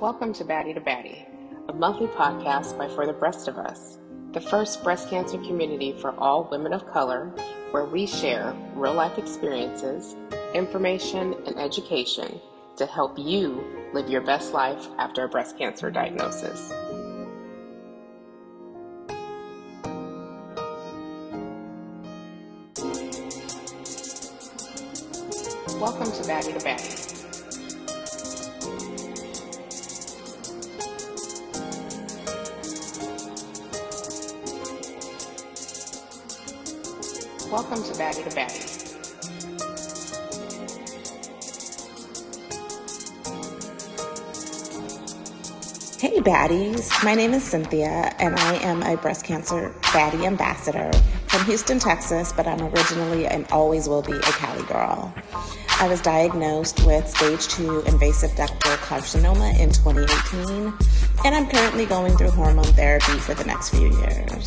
Welcome to Baddie, a monthly podcast by For the Breast of Us, the first breast cancer community for all women of color, where we share real-life experiences, information, and education to help you live your best life after a breast cancer diagnosis. Welcome to Baddie. Welcome to Baddie. Hey baddies, my name is Cynthia and I am a breast cancer baddie ambassador from Houston, Texas, but I'm originally and always will be a Cali girl. I was diagnosed with stage 2 invasive ductal carcinoma in 2018, and I'm currently going through hormone therapy for the next few years.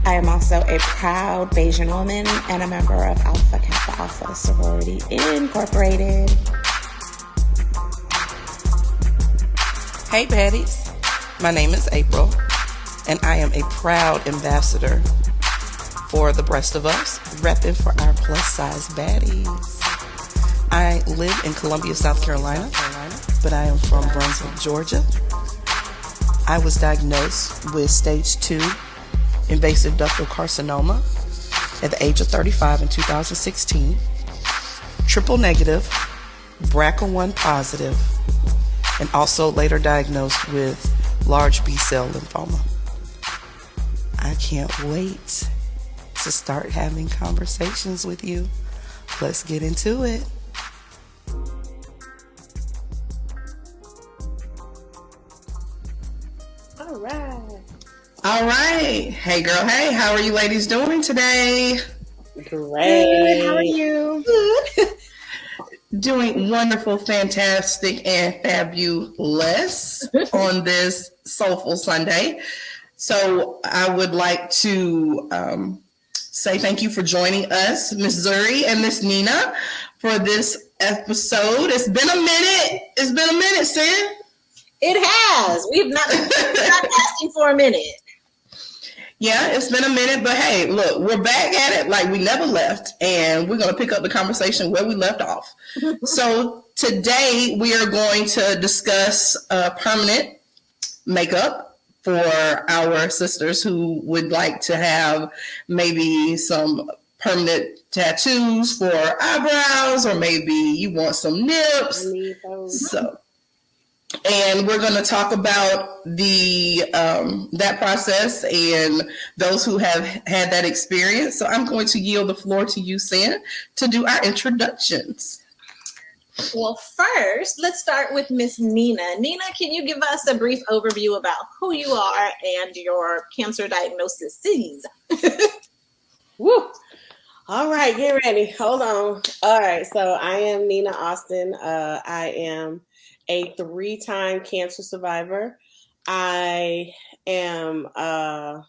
I am also a proud Bayesian woman and a member of Alpha Kappa Alpha Sorority Incorporated. Hey baddies, my name is April, and I am a proud ambassador for the Breast of Us, repping for our plus size baddies. I live in Columbia, South Carolina, but I am from Brunswick, Georgia. I was diagnosed with stage 2 invasive ductal carcinoma at the age of 35 in 2016, triple negative, BRCA1 positive, and also later diagnosed with large B-cell lymphoma. I can't wait to start having conversations with you. Let's get into it. All right. Hey, girl. Hey, how are you ladies doing today? Great. Good. How are you? Good. Doing wonderful, fantastic, and fabulous on this soulful Sunday. So I would like to say thank you for joining us, Miss Zuri and Miss Nina, for this episode. It's been a minute, Sid. It has. We've not been asking for a minute. Yeah, it's been a minute, but hey, look, we're back at it like we never left, and we're going to pick up the conversation where we left off. So today we are going to discuss permanent makeup for our sisters who would like to have maybe some permanent tattoos for eyebrows, or maybe you want some nips. And we're going to talk about that process and those who have had that experience. So I'm going to yield the floor to you, Sam, to do our introductions. Well, first, let's start with Miss Nina. Nina, can you give us a brief overview about who you are and your cancer diagnosis? Woo! All right, get ready. Hold on. All right, so I am Nina Austin. I am a 3-time cancer survivor. I am, I'm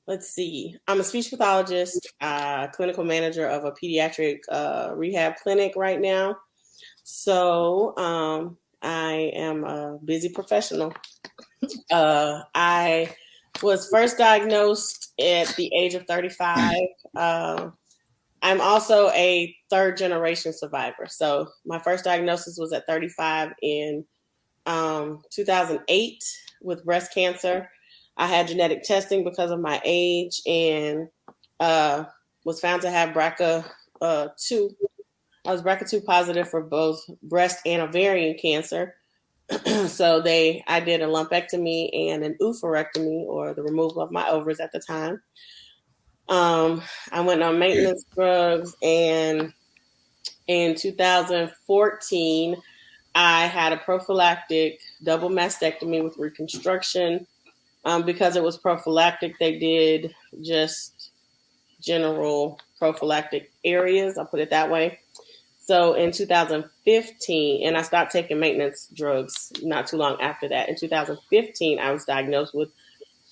a speech pathologist, clinical manager of a pediatric rehab clinic right now. So I am a busy professional. I was first diagnosed at the age of 35. I'm also a 3rd-generation survivor. So my first diagnosis was at 35 in 2008 with breast cancer. I had genetic testing because of my age and was found to have BRCA2. I was BRCA2 positive for both breast and ovarian cancer. So I did a lumpectomy and an oophorectomy, or the removal of my ovaries at the time. I went on maintenance drugs, and in 2014, I had a prophylactic double mastectomy with reconstruction. Because it was prophylactic, they did just general prophylactic areas, I'll put it that way. So in 2015, and I stopped taking maintenance drugs not too long after that. In 2015, I was diagnosed with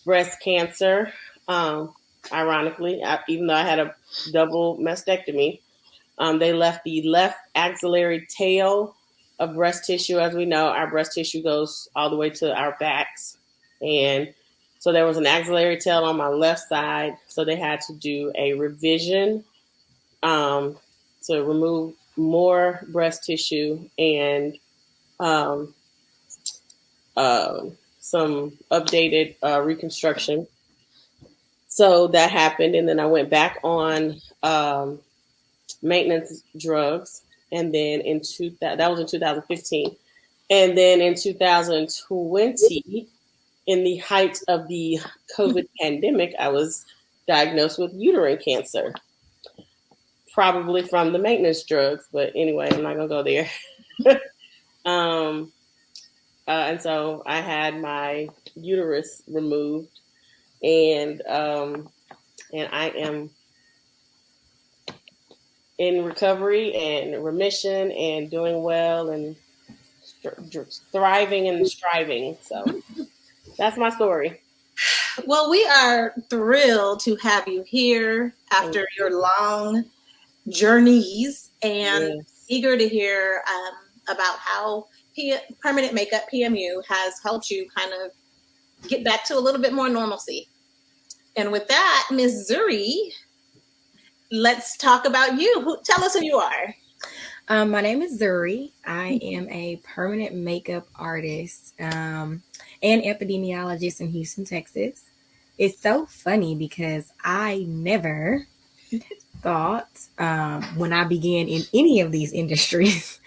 breast cancer. Ironically, even though I had a double mastectomy, they left the left axillary tail of breast tissue. As we know, our breast tissue goes all the way to our backs. And so there was an axillary tail on my left side. So they had to do a revision to remove more breast tissue and some updated reconstruction. So that happened. And then I went back on maintenance drugs. And then that was in 2015. And then in 2020, in the height of the COVID pandemic, I was diagnosed with uterine cancer, probably from the maintenance drugs. But anyway, I'm not going to go there. And so I had my uterus removed, and I am in recovery and remission and doing well and thriving and striving. So that's my story. Well, we are thrilled to have you here after your long journeys, and eager to hear about how permanent makeup, PMU, has helped you kind of get back to a little bit more normalcy. And with that, Ms. Zuri, let's talk about you. Tell us who you are. My name is Zuri. I am a permanent makeup artist and epidemiologist in Houston, Texas. It's so funny because I never thought when I began in any of these industries,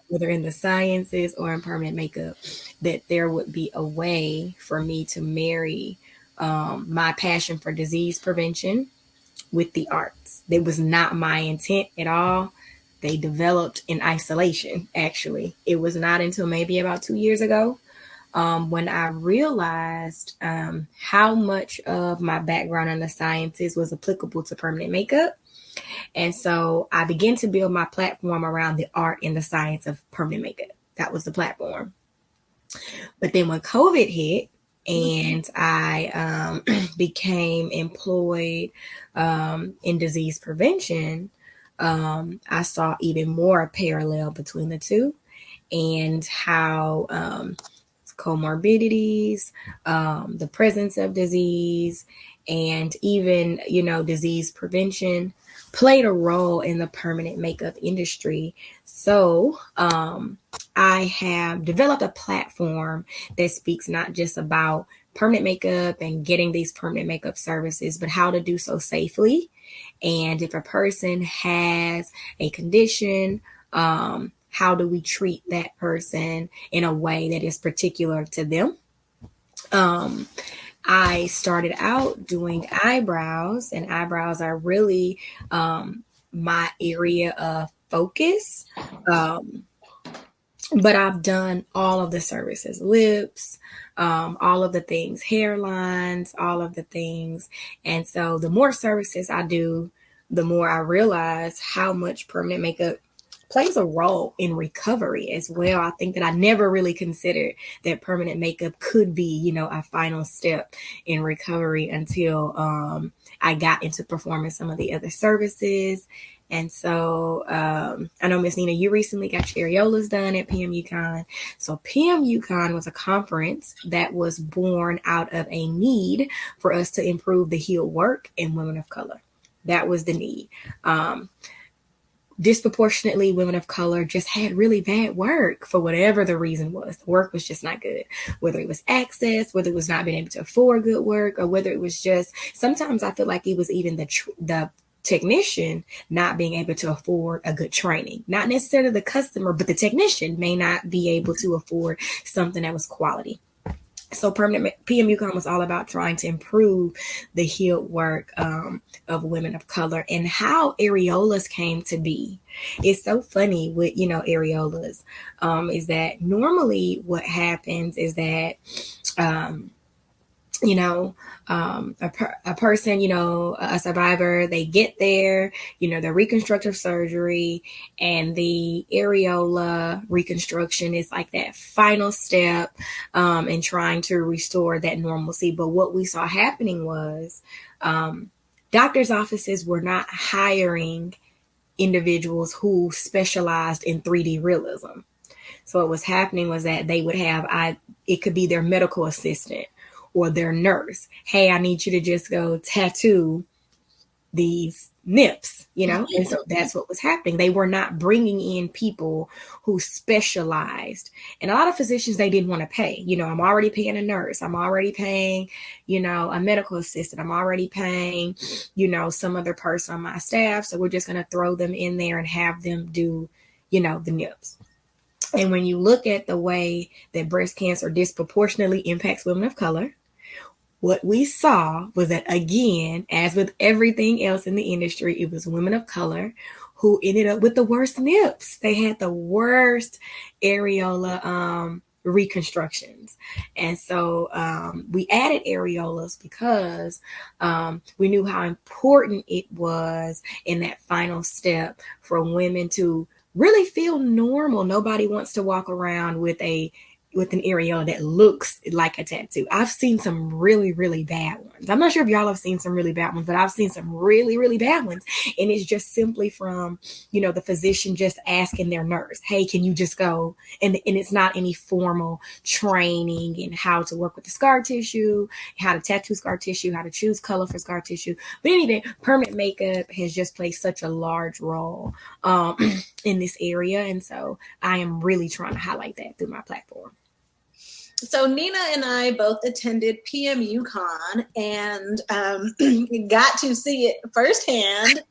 whether in the sciences or in permanent makeup, that there would be a way for me to marry my passion for disease prevention with the arts. That was not my intent at all. They developed in isolation, actually. It was not until maybe about 2 years ago when I realized how much of my background in the sciences was applicable to permanent makeup. And so I began to build my platform around the art and the science of permanent makeup. That was the platform. But then when COVID hit and I became employed in disease prevention, I saw even more parallel between the two and how comorbidities, the presence of disease, and even, disease prevention played a role in the permanent makeup industry. So I have developed a platform that speaks not just about permanent makeup and getting these permanent makeup services, but how to do so safely. And if a person has a condition, how do we treat that person in a way that is particular to them? I started out doing eyebrows, and eyebrows are really my area of focus. But I've done all of the services, lips, all of the things, hairlines, all of the things. And so the more services I do, the more I realize how much permanent makeup plays a role in recovery as well. I think that I never really considered that permanent makeup could be, a final step in recovery until I got into performing some of the other services. And so I know, Miss Nina, you recently got your areolas done at PMUCon. So PMUCon was a conference that was born out of a need for us to improve the heel work in women of color. That was the need. Disproportionately, women of color just had really bad work for whatever the reason was. The work was just not good, whether it was access, whether it was not being able to afford good work, or whether it was just, sometimes I feel like it was even the technician not being able to afford a good training. Not necessarily the customer, but the technician may not be able to afford something that was quality. So PMUCon was all about trying to improve the heel work of women of color, and how areolas came to be. It's so funny with, areolas, is that normally what happens is that, a person, a survivor, they get there, the reconstructive surgery and the areola reconstruction is like that final step in trying to restore that normalcy. But what we saw happening was doctors' offices were not hiring individuals who specialized in 3D realism. So what was happening was that they would have, it could be their medical assistant or their nurse. Hey, I need you to just go tattoo these nips, and so that's what was happening. They were not bringing in people who specialized, and a lot of physicians, they didn't want to pay. I'm already paying a nurse, I'm already paying a medical assistant, I'm already paying some other person on my staff, so we're just going to throw them in there and have them do the nips. And when you look at the way that breast cancer disproportionately impacts women of color, what we saw was that, again, as with everything else in the industry, it was women of color who ended up with the worst nips. They had the worst areola reconstructions. And so we added areolas because we knew how important it was in that final step for women to really feel normal. Nobody wants to walk around with an areola that looks like a tattoo. I've seen some really, really bad ones. I'm not sure if y'all have seen some really bad ones, but I've seen some really, really bad ones. And it's just simply from, the physician just asking their nurse, hey, can you just go? And it's not any formal training in how to work with the scar tissue, how to tattoo scar tissue, how to choose color for scar tissue. But anyway, permanent makeup has just played such a large role in this area. And so I am really trying to highlight that through my platform. So Nina and I both attended PMUCon and got to see it firsthand,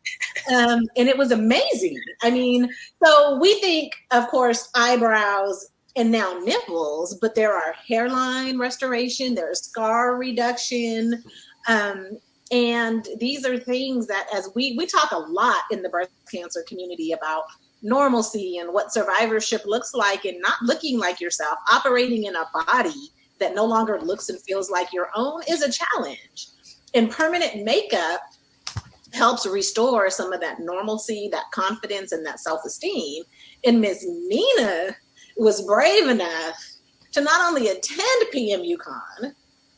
and it was amazing. I mean, so we think, of course, eyebrows and now nipples, but there are hairline restoration, there's scar reduction, and these are things that, as we talk a lot in the breast cancer community about normalcy and what survivorship looks like, and not looking like yourself, operating in a body that no longer looks and feels like your own is a challenge. And permanent makeup helps restore some of that normalcy, that confidence, and that self-esteem. And Miss Nina was brave enough to not only attend PMUCon,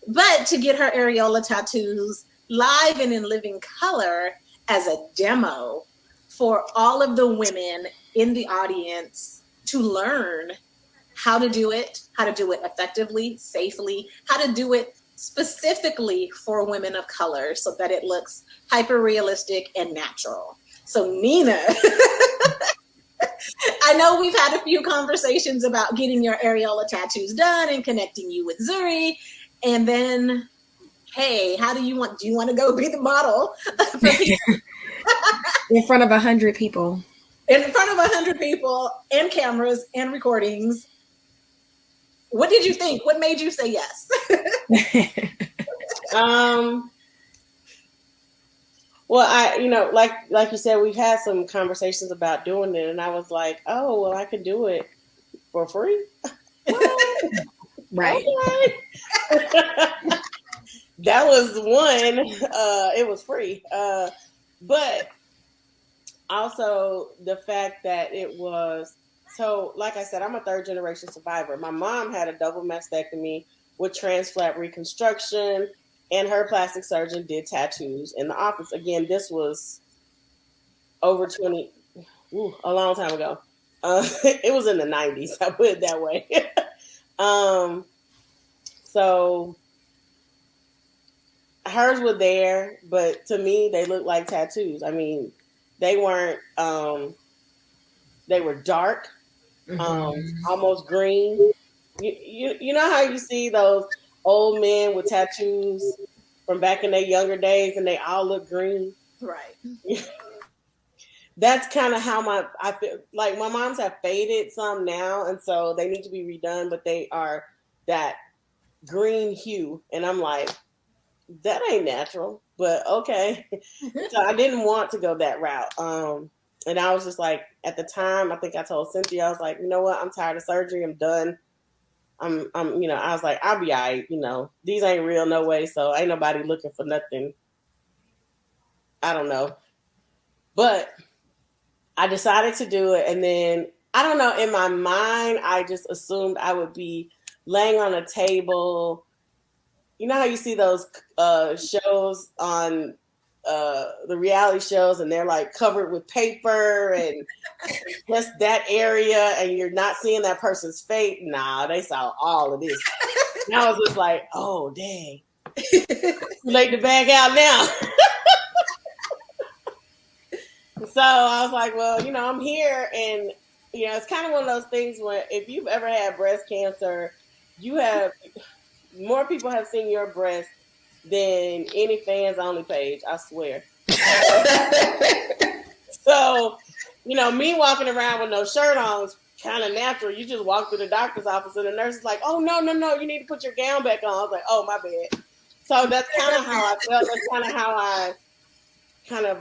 but to get her areola tattoos live and in living color as a demo for all of the women in the audience to learn how to do it effectively, safely, how to do it specifically for women of color so that it looks hyper realistic and natural. So Nina, I know we've had a few conversations about getting your areola tattoos done and connecting you with Zuri. And then, hey, do you want to go be the model for people? In front of 100 people. In front of 100 people and cameras and recordings. What did you think? What made you say yes? Well, like you said, we've had some conversations about doing it, and I was like, oh, well, I could do it for free. Right. That was one. It was free. But also the fact that it was, so like I said, I'm a third generation survivor. My mom had a double mastectomy with transplant reconstruction, and her plastic surgeon did tattoos in the office. Again, this was over a long time ago. It was in the 90s, I put it that way. So hers were there, but to me, they looked like tattoos. I mean, they weren't, they were dark, almost green. You know how you see those old men with tattoos from back in their younger days and they all look green? Right. That's kind of how I feel. Like, my moms have faded some now, and so they need to be redone, but they are that green hue. And I'm like, that ain't natural, but okay. So I didn't want to go that route. And I was just like, at the time, I think I told Cynthia, I was like, you know what? I'm tired of surgery. I'm done. I was like, I'll be all right. These ain't real, no way. So ain't nobody looking for nothing. I don't know. But I decided to do it. And then, I don't know, in my mind, I just assumed I would be laying on a table. You know how you see those shows on the reality shows, and they're like covered with paper and just that area, and you're not seeing that person's face. Nah, they saw all of this. And I was just like, oh dang, too late to back out now. So I was like, well, I'm here, and it's kind of one of those things where if you've ever had breast cancer, more people have seen your breast than any fans only page, I swear. So, me walking around with no shirt on is kind of natural. You just walk through the doctor's office and the nurse is like, oh, no, you need to put your gown back on. I was like, oh, my bad. So that's kind of how I felt. That's kind of how I kind of,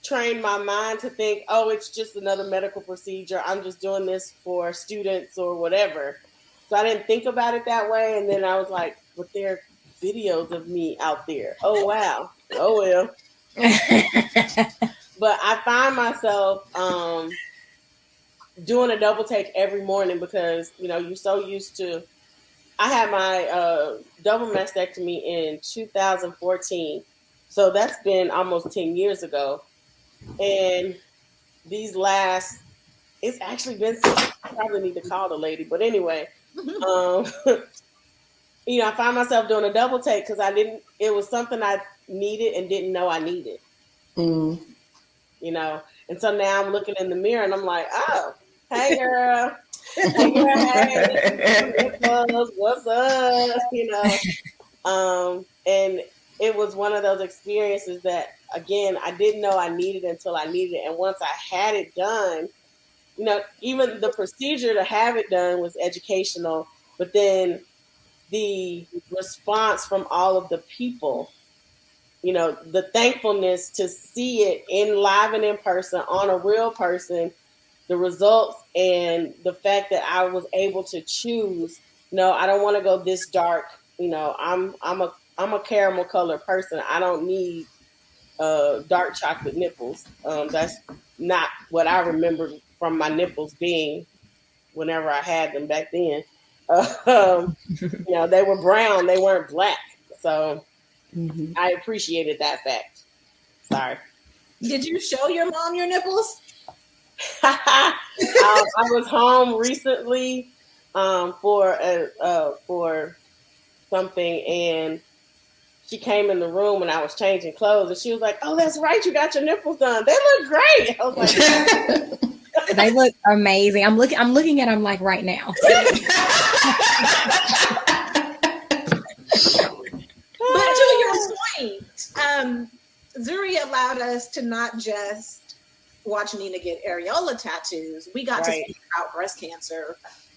trained my mind to think, oh, it's just another medical procedure. I'm just doing this for students or whatever. So I didn't think about it that way. And then I was like, but there are videos of me out there. Oh, wow. Oh, well. But I find myself doing a double take every morning because, you're so used to. I had my double mastectomy in 2014. So that's been almost 10 years ago. And these it's actually been, I probably need to call the lady. But anyway, I find myself doing a double take because it was something I needed and didn't know I needed. And so now I'm looking in the mirror and I'm like, oh, hey girl. Hey girl, hey. What's up? And it was one of those experiences that, again, I didn't know I needed until I needed it. And once I had it done, even the procedure to have it done was educational, but then the response from all of the people, the thankfulness to see it in live and in person on a real person, the results and the fact that I was able to choose, no, I don't want to go this dark. I'm a caramel colored person. I don't need dark chocolate nipples. That's not what I remember from my nipples being whenever I had them back then. They were brown. They weren't black. So I appreciated that fact. Sorry. Did you show your mom your nipples? I was home recently for something, and she came in the room when I was changing clothes, and she was like, "Oh, that's right, you got your nipples done. They look great." I was like, "They look amazing." I'm looking at them like right now. But to your point, Zuri allowed us to not just watch Nina get areola tattoos. We got to speak about breast cancer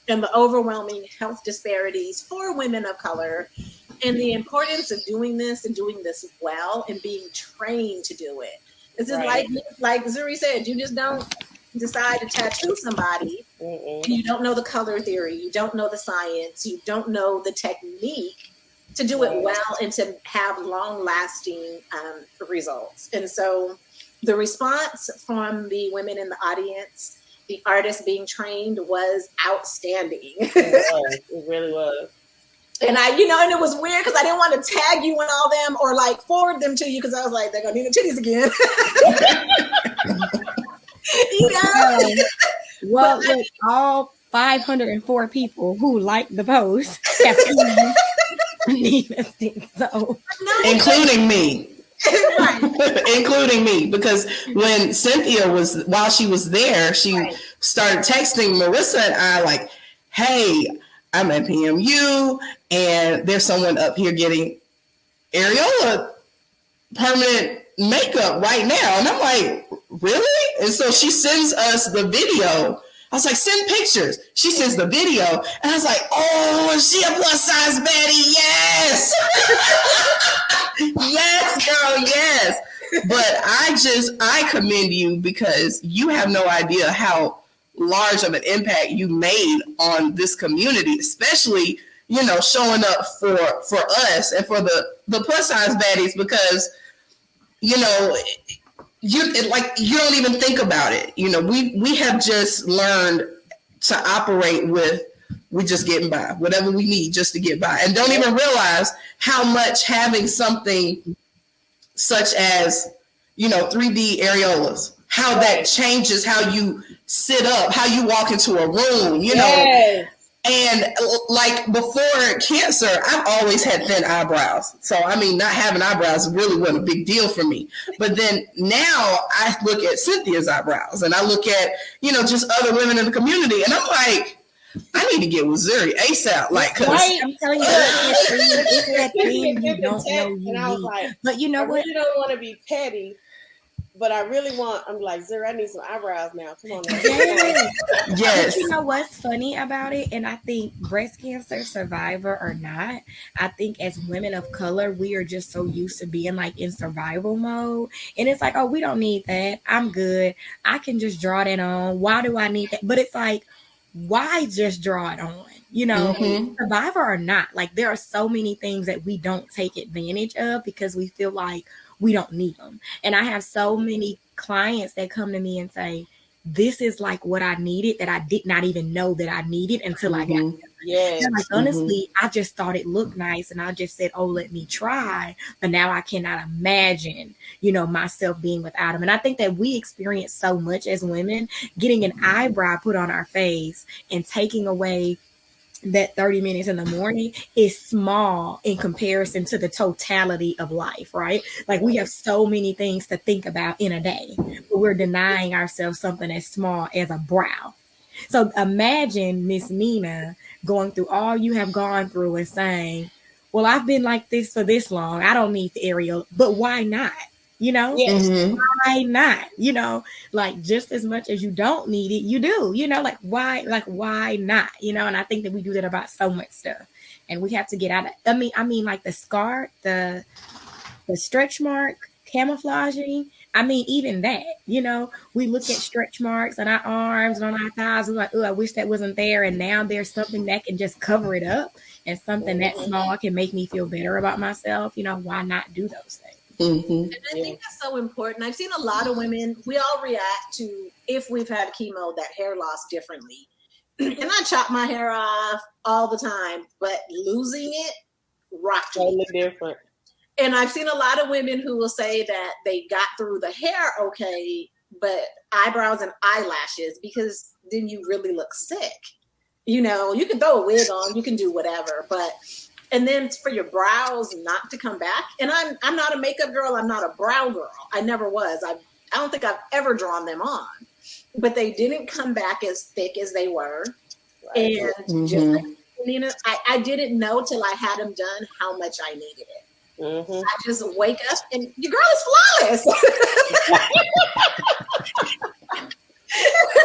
and the overwhelming health disparities for women of color, and the importance of doing this and doing this well and being trained to do it. This is like Zuri said, you just don't decide to tattoo somebody and you don't know the color theory, you don't know the science, you don't know the technique to do it well and to have long-lasting results. And so the response from the women in the audience, the artists being trained, was outstanding. It really was. And and it was weird because I didn't want to tag you in all them or like forward them to you because I was like, they're gonna need the titties again. Well, look, all 504 people who liked the post have so including me. Including me, because when Cynthia while she was there, she started texting Marissa and I like, hey, I'm at PMU and there's someone up here getting areola permanent makeup right now. And I'm like, really? And so she sends us the video. I was like, send pictures. She sends the video. And I was like, oh, is she a plus size baddie? Yes. Yes, girl, yes. But I commend you because you have no idea how large of an impact you made on this community, especially, showing up for us and for the plus size baddies, because, you don't even think about it. We have just learned to operate with, we just getting by, whatever we need just to get by, and don't even realize how much having something such as, 3D areolas, how that changes how you sit up, how you walk into a room, Yes. And like before cancer, I've always had thin eyebrows. So, I mean, not having eyebrows really wasn't a big deal for me. But then now I look at Cynthia's eyebrows and I look at, just other women in the community. And I'm like, I need to get with Zuri ASAP. Like, cause I'm telling you, it's that thing you don't know you and I was need. like, But you know I what? really don't want to be petty, but I really want. I'm like, Zuri, I need some eyebrows now. Come on, now. Yes. But you know what's funny about it? And I think breast cancer survivor or not, I think as women of color, we are just so used to being like in survival mode. And it's like, oh, we don't need that. I'm good. I can just draw that on. Why do I need that? But it's like, why just draw it on? Survivor or not, like there are so many things that we don't take advantage of because we feel like we don't need them. And I have so many clients that come to me and say, this is like what I needed that I did not even know that I needed until I got there. Yes. And like, honestly, I just thought it looked nice and I just said, oh, let me try. But now I cannot imagine, myself being without them. And I think that we experience so much as women, getting an eyebrow put on our face and taking away that 30 minutes in the morning is small in comparison to the totality of life, right? Like we have so many things to think about in a day, but we're denying ourselves something as small as a brow. So imagine Miss Nina going through all you have gone through and saying, well, I've been like this for this long. I don't need the areola, but why not? Yes. Why not? Like just as much as you don't need it, you do, like why not? And I think that we do that about so much stuff. And we have to get out of I mean like the scar, the stretch mark, camouflaging. I mean, even that, we look at stretch marks on our arms and on our thighs. We're like, oh, I wish that wasn't there. And now there's something that can just cover it up, and something that small can make me feel better about myself. Why not do those things? And I think that's so important. I've seen a lot of women, we all react to, if we've had chemo, that hair loss differently. And I chop my hair off all the time, but losing it rocked me. Totally different. And I've seen a lot of women who will say that they got through the hair okay, but eyebrows and eyelashes, because then you really look sick. You can throw a wig on, you can do whatever, and then for your brows not to come back. And I'm not a makeup girl. I'm not a brow girl. I never was. I don't think I've ever drawn them on, but they didn't come back as thick as they were. Right. And just like Nina, I didn't know till I had them done how much I needed it. I just wake up and your girl is flawless.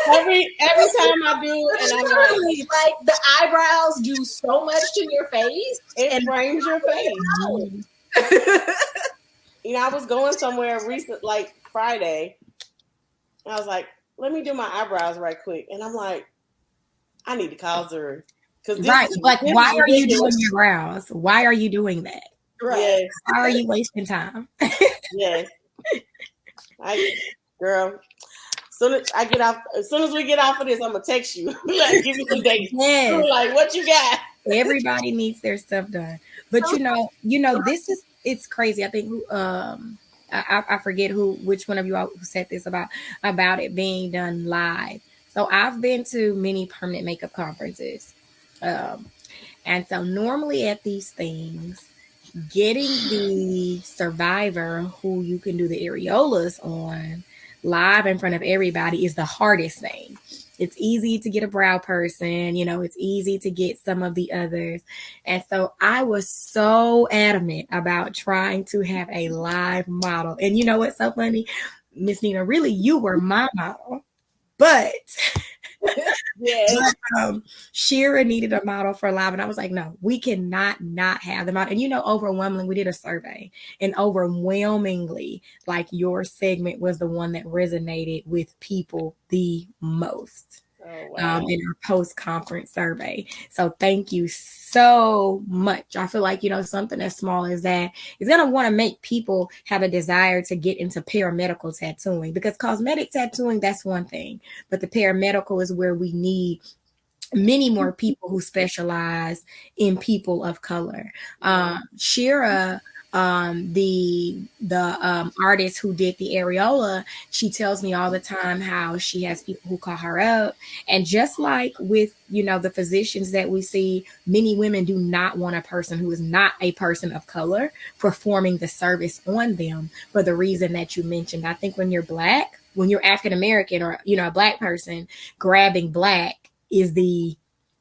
Every time I do, and I'm like the eyebrows do so much to your face. It frames your face. I was going somewhere recent, like Friday. And I was like, let me do my eyebrows right quick. And I'm like, I need to call Zuri. Right. Like, why are you doing your brows? Why are you doing that? Right. Yes. Why are you wasting time? Yes. Girl. As soon as we get off of this, I'm gonna text you. Like, give me some dates. Yes. Like, what you got? Everybody needs their stuff done. But it's crazy. I think I forget which one of you all who said this about it being done live. So I've been to many permanent makeup conferences. And so normally at these things, getting the survivor who you can do the areolas on live in front of everybody is the hardest thing. It's easy to get a brow person, it's easy to get some of the others. And so I was so adamant about trying to have a live model. And you know what's so funny? Miss Nina, really, you were my model. But Shira needed a model for live, and I was like, no, we cannot not have the model. And overwhelmingly, we did a survey, and overwhelmingly, like your segment was the one that resonated with people the most. In our post-conference survey. So thank you so much. I feel like, something as small as that is going to want to make people have a desire to get into paramedical tattooing, because cosmetic tattooing, that's one thing, but the paramedical is where we need many more people who specialize in people of color. Shira the artist who did the areola, she tells me all the time how she has people who call her up. And just like with, the physicians that we see, many women do not want a person who is not a person of color performing the service on them for the reason that you mentioned. I think when you're Black, when you're African American, or, a Black person, grabbing Black is the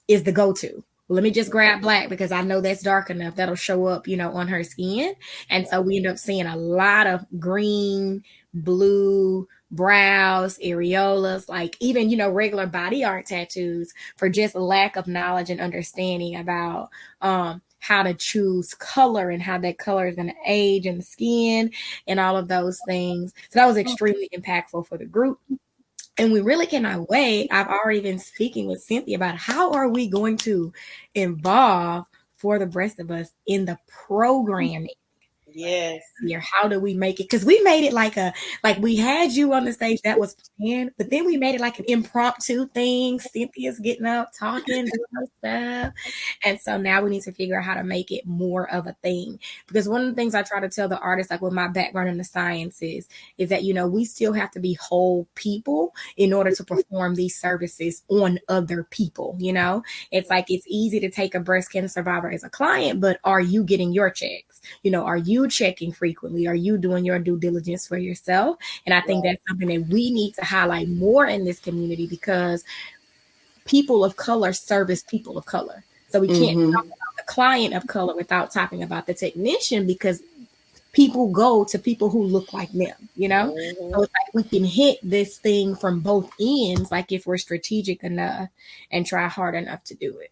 go-to. Let me just grab Black because I know that's dark enough. That'll show up, on her skin. And so we end up seeing a lot of green, blue, brows, areolas, like even, regular body art tattoos, for just lack of knowledge and understanding about how to choose color and how that color is going to age in the skin and all of those things. So that was extremely impactful for the group. And we really cannot wait. I've already been speaking with Cynthia about how are we going to involve For the Breast of Us in the programming. Yes. How do we make it? Because we made it like we had you on the stage, that was planned, but then we made it like an impromptu thing. Cynthia's getting up, talking, doing her stuff. And so now we need to figure out how to make it more of a thing. Because one of the things I try to tell the artists, like with my background in the sciences, is that, we still have to be whole people in order to perform these services on other people. It's like, it's easy to take a breast cancer survivor as a client, but are you getting your checks? Are you checking frequently? Are you doing your due diligence for yourself? And I think that's something that we need to highlight more in this community, because people of color service people of color. So we can't talk about the client of color without talking about the technician, because people go to people who look like them, So it's like we can hit this thing from both ends, like if we're strategic enough and try hard enough to do it.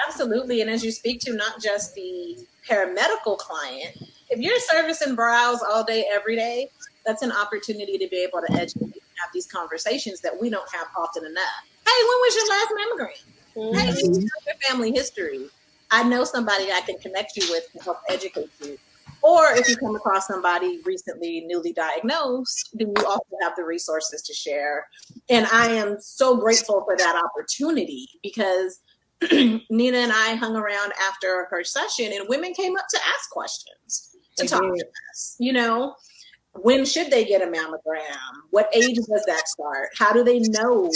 Absolutely. And as you speak to not just the paramedical client, if you're servicing brows all day, every day, that's an opportunity to be able to educate and have these conversations that we don't have often enough. Hey, when was your last mammogram? Hey, this is your family history. I know somebody I can connect you with to help educate you. Or if you come across somebody recently newly diagnosed, do you also have the resources to share? And I am so grateful for that opportunity, because Nina and I hung around after her session, and women came up to ask questions, to talk to us. When should they get a mammogram? What age does that start? How do they know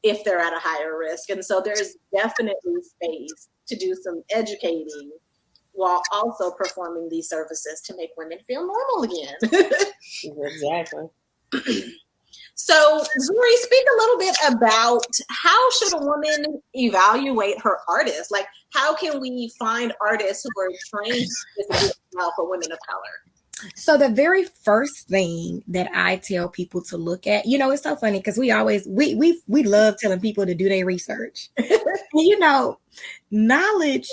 if they're at a higher risk? And so there's definitely space to do some educating while also performing these services to make women feel normal again. Exactly. So, Zuri, speak a little bit about how should a woman evaluate her artist? Like, how can we find artists who are trained for women of color? So the very first thing that I tell people to look at, it's so funny because we love telling people to do their research. Knowledge,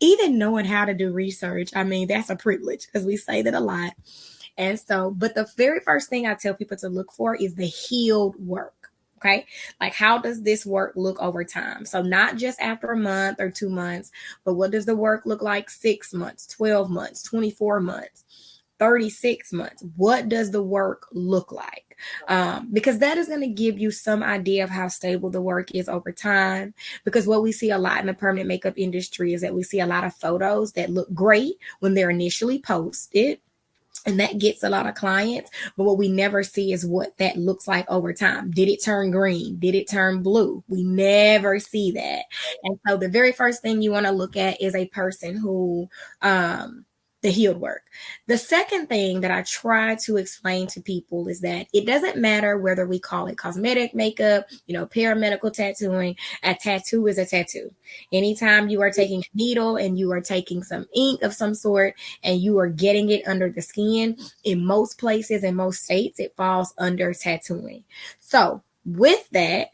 even knowing how to do research, I mean, that's a privilege, because we say that a lot. And so, but the very first thing I tell people to look for is the healed work. Okay. Like, how does this work look over time? So not just after a month or 2 months, but what does the work look like 6 months, 12 months, 24 months, 36 months? What does the work look like? Because that is going to give you some idea of how stable the work is over time. Because what we see a lot in the permanent makeup industry is that we see a lot of photos that look great when they're initially posted, and that gets a lot of clients. But what we never see is what that looks like over time. Did it turn green? Did it turn blue? We never see that. And so the very first thing you want to look at is a person who, the healed work. The second thing that I try to explain to people is that it doesn't matter whether we call it cosmetic makeup, paramedical tattooing. A tattoo is a tattoo. Anytime you are taking a needle and you are taking some ink of some sort and you are getting it under the skin, in most places, in most states, it falls under tattooing. So with that,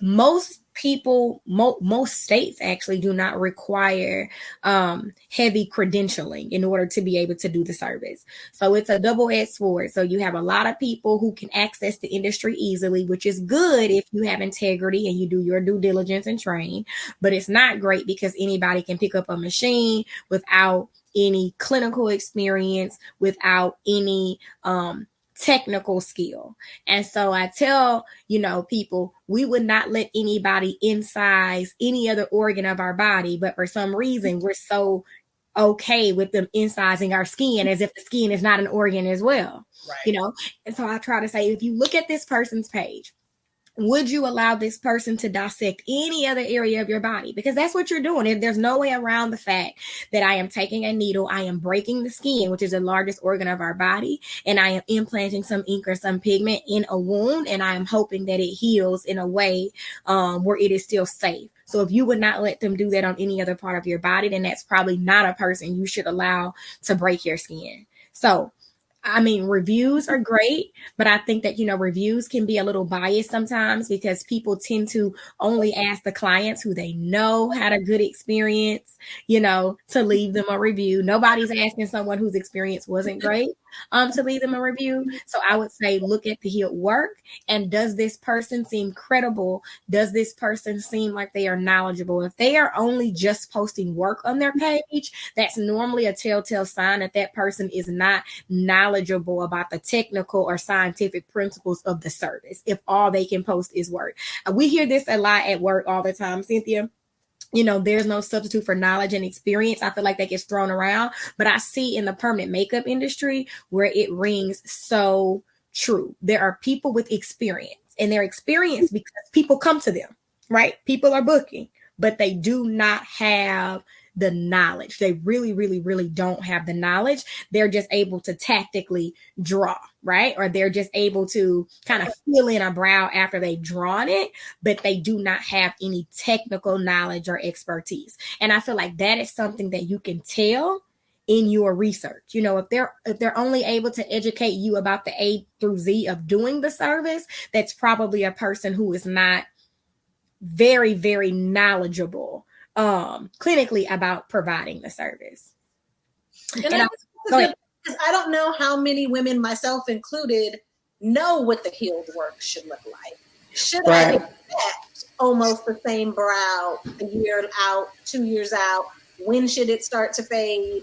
most people, most states actually do not require heavy credentialing in order to be able to do the service. So it's a double-edged sword. So you have a lot of people who can access the industry easily, which is good if you have integrity and you do your due diligence and train. But it's not great because anybody can pick up a machine without any clinical experience, without any technical skill. And so I tell, people, we would not let anybody incise any other organ of our body, but for some reason we're so okay with them incising our skin as if the skin is not an organ as well. Right. And so I try to say, if you look at this person's page, would you allow this person to dissect any other area of your body? Because that's what you're doing. If there's no way around the fact that I am taking a needle, I am breaking the skin, which is the largest organ of our body, and I am implanting some ink or some pigment in a wound, and I am hoping that it heals in a way where it is still safe. So if you would not let them do that on any other part of your body, then that's probably not a person you should allow to break your skin. So I mean, reviews are great, but I think that, reviews can be a little biased sometimes because people tend to only ask the clients who they know had a good experience, to leave them a review. Nobody's asking someone whose experience wasn't great to leave them a review. So I would say, look at the healed work, and does this person seem credible? Does this person seem like they are knowledgeable? If they are only just posting work on their page, that's normally a telltale sign that that person is not knowledgeable about the technical or scientific principles of the service. If all they can post is work. We hear this a lot at work all the time, Cynthia. There's no substitute for knowledge and experience. I feel like that gets thrown around, but I see in the permanent makeup industry where it rings so true. There are people with experience, and they're experienced because people come to them, right? People are booking, but they do not have the knowledge. They really, really, really don't have the knowledge. They're just able to tactically draw, right? Or they're just able to kind of fill in a brow after they've drawn it, but they do not have any technical knowledge or expertise. And I feel like that is something that you can tell in your research. If they're only able to educate you about the A through Z of doing the service, that's probably a person who is not very, very knowledgeable clinically about providing the service. And I don't know how many women, myself included, know what the healed work should look like. Should I expect almost the same brow a year out, 2 years out? When should it start to fade?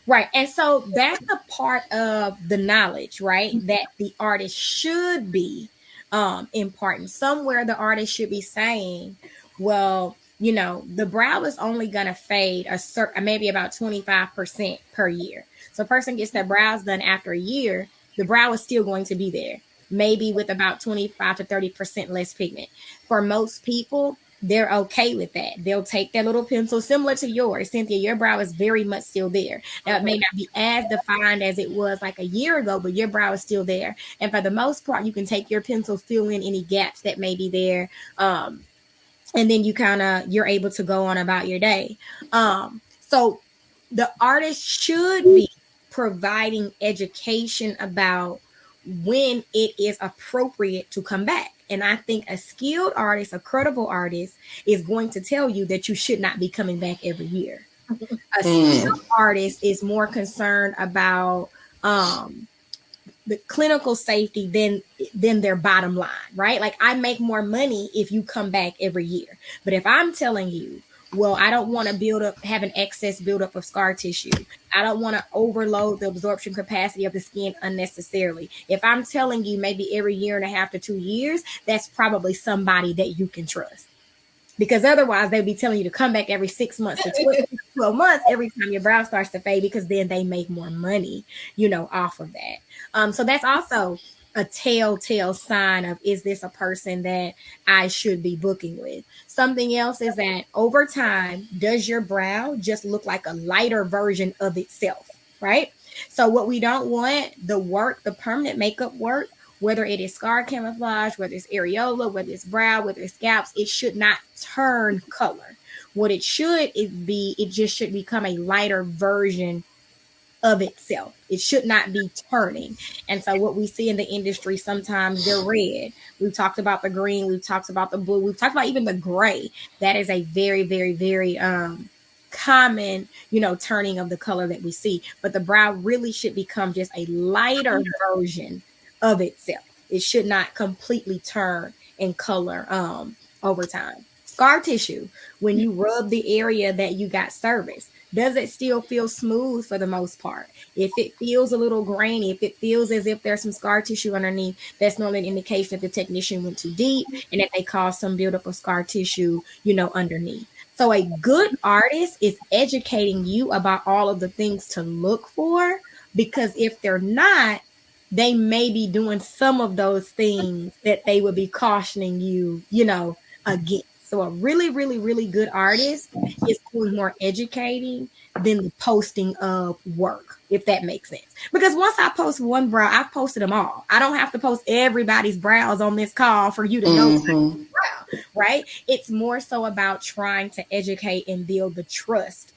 Right. And so that's a part of the knowledge, right? That the artist should be imparting. Somewhere the artist should be saying, well, the brow is only going to fade maybe about 25% per year. So a person gets their brows done after a year, the brow is still going to be there, maybe with about 25 to 30% less pigment. For most people, they're okay with that. They'll take their little pencil, similar to yours. Cynthia, your brow is very much still there. Now, it may not be as defined as it was like a year ago, but your brow is still there. And for the most part, you can take your pencil, fill in any gaps that may be there. And then you're able to go on about your day. So the artist should be providing education about when it is appropriate to come back. And I think a skilled artist, a credible artist, is going to tell you that you should not be coming back every year. A skilled artist is more concerned about the clinical safety than their bottom line, right? Like, I make more money if you come back every year. But if I'm telling you, well, I don't want to have an excess buildup of scar tissue. I don't want to overload the absorption capacity of the skin unnecessarily. If I'm telling you maybe every year and a half to 2 years, that's probably somebody that you can trust. Because otherwise, they'd be telling you to come back every 6 months to 12 months every time your brow starts to fade, because then they make more money, off of that. So that's also a telltale sign of, is this a person that I should be booking with? Something else is that over time, does your brow just look like a lighter version of itself, right? So what we don't want, the permanent makeup work, whether it is scar camouflage, whether it's areola, whether it's brow, whether it's scalps, it should not turn color. What it should be, it just should become a lighter version of itself. It should not be turning. And so what we see in the industry, sometimes they're red. We've talked about the green. We've talked about the blue. We've talked about even the gray. That is a very, very, very common, turning of the color that we see. But the brow really should become just a lighter version of itself. It should not completely turn in color over time. Scar tissue, when you rub the area that you got serviced, does it still feel smooth for the most part? If it feels a little grainy, if it feels as if there's some scar tissue underneath, that's normally an indication that the technician went too deep and that they caused some buildup of scar tissue, underneath. So a good artist is educating you about all of the things to look for, because if they're not, they may be doing some of those things that they would be cautioning you, against. So a really, really, really good artist is doing more educating than the posting of work, if that makes sense. Because once I post one brow, I've posted them all. I don't have to post everybody's brows on this call for you to know brow, right? It's more so about trying to educate and build the trust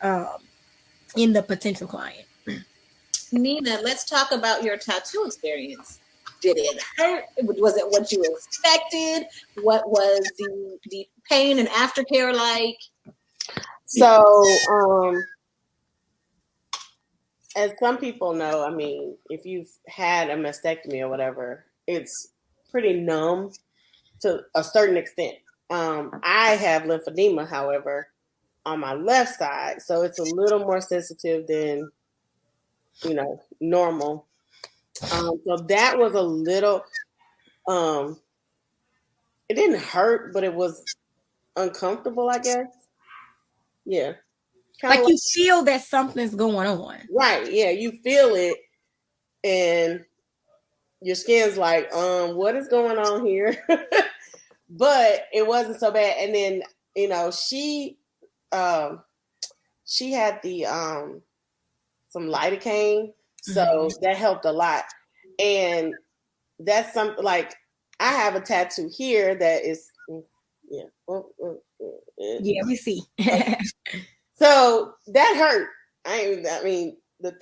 in the potential client. Nina, let's talk about your tattoo experience. Did it hurt? Was it what you expected? What was the pain and aftercare like? So, as some people know, I mean, if you've had a mastectomy or whatever, it's pretty numb to a certain extent. I have lymphedema, however, on my left side, so it's a little more sensitive than, normal. So that was a little, it didn't hurt, but it was uncomfortable, I guess. Yeah. Like you feel that something's going on. Right. Yeah. You feel it and your skin's like, what is going on here? But it wasn't so bad. And then, she had the, some lidocaine. So that helped a lot. And that's something like, I have a tattoo here that is, yeah, we see. So that hurt. I mean, the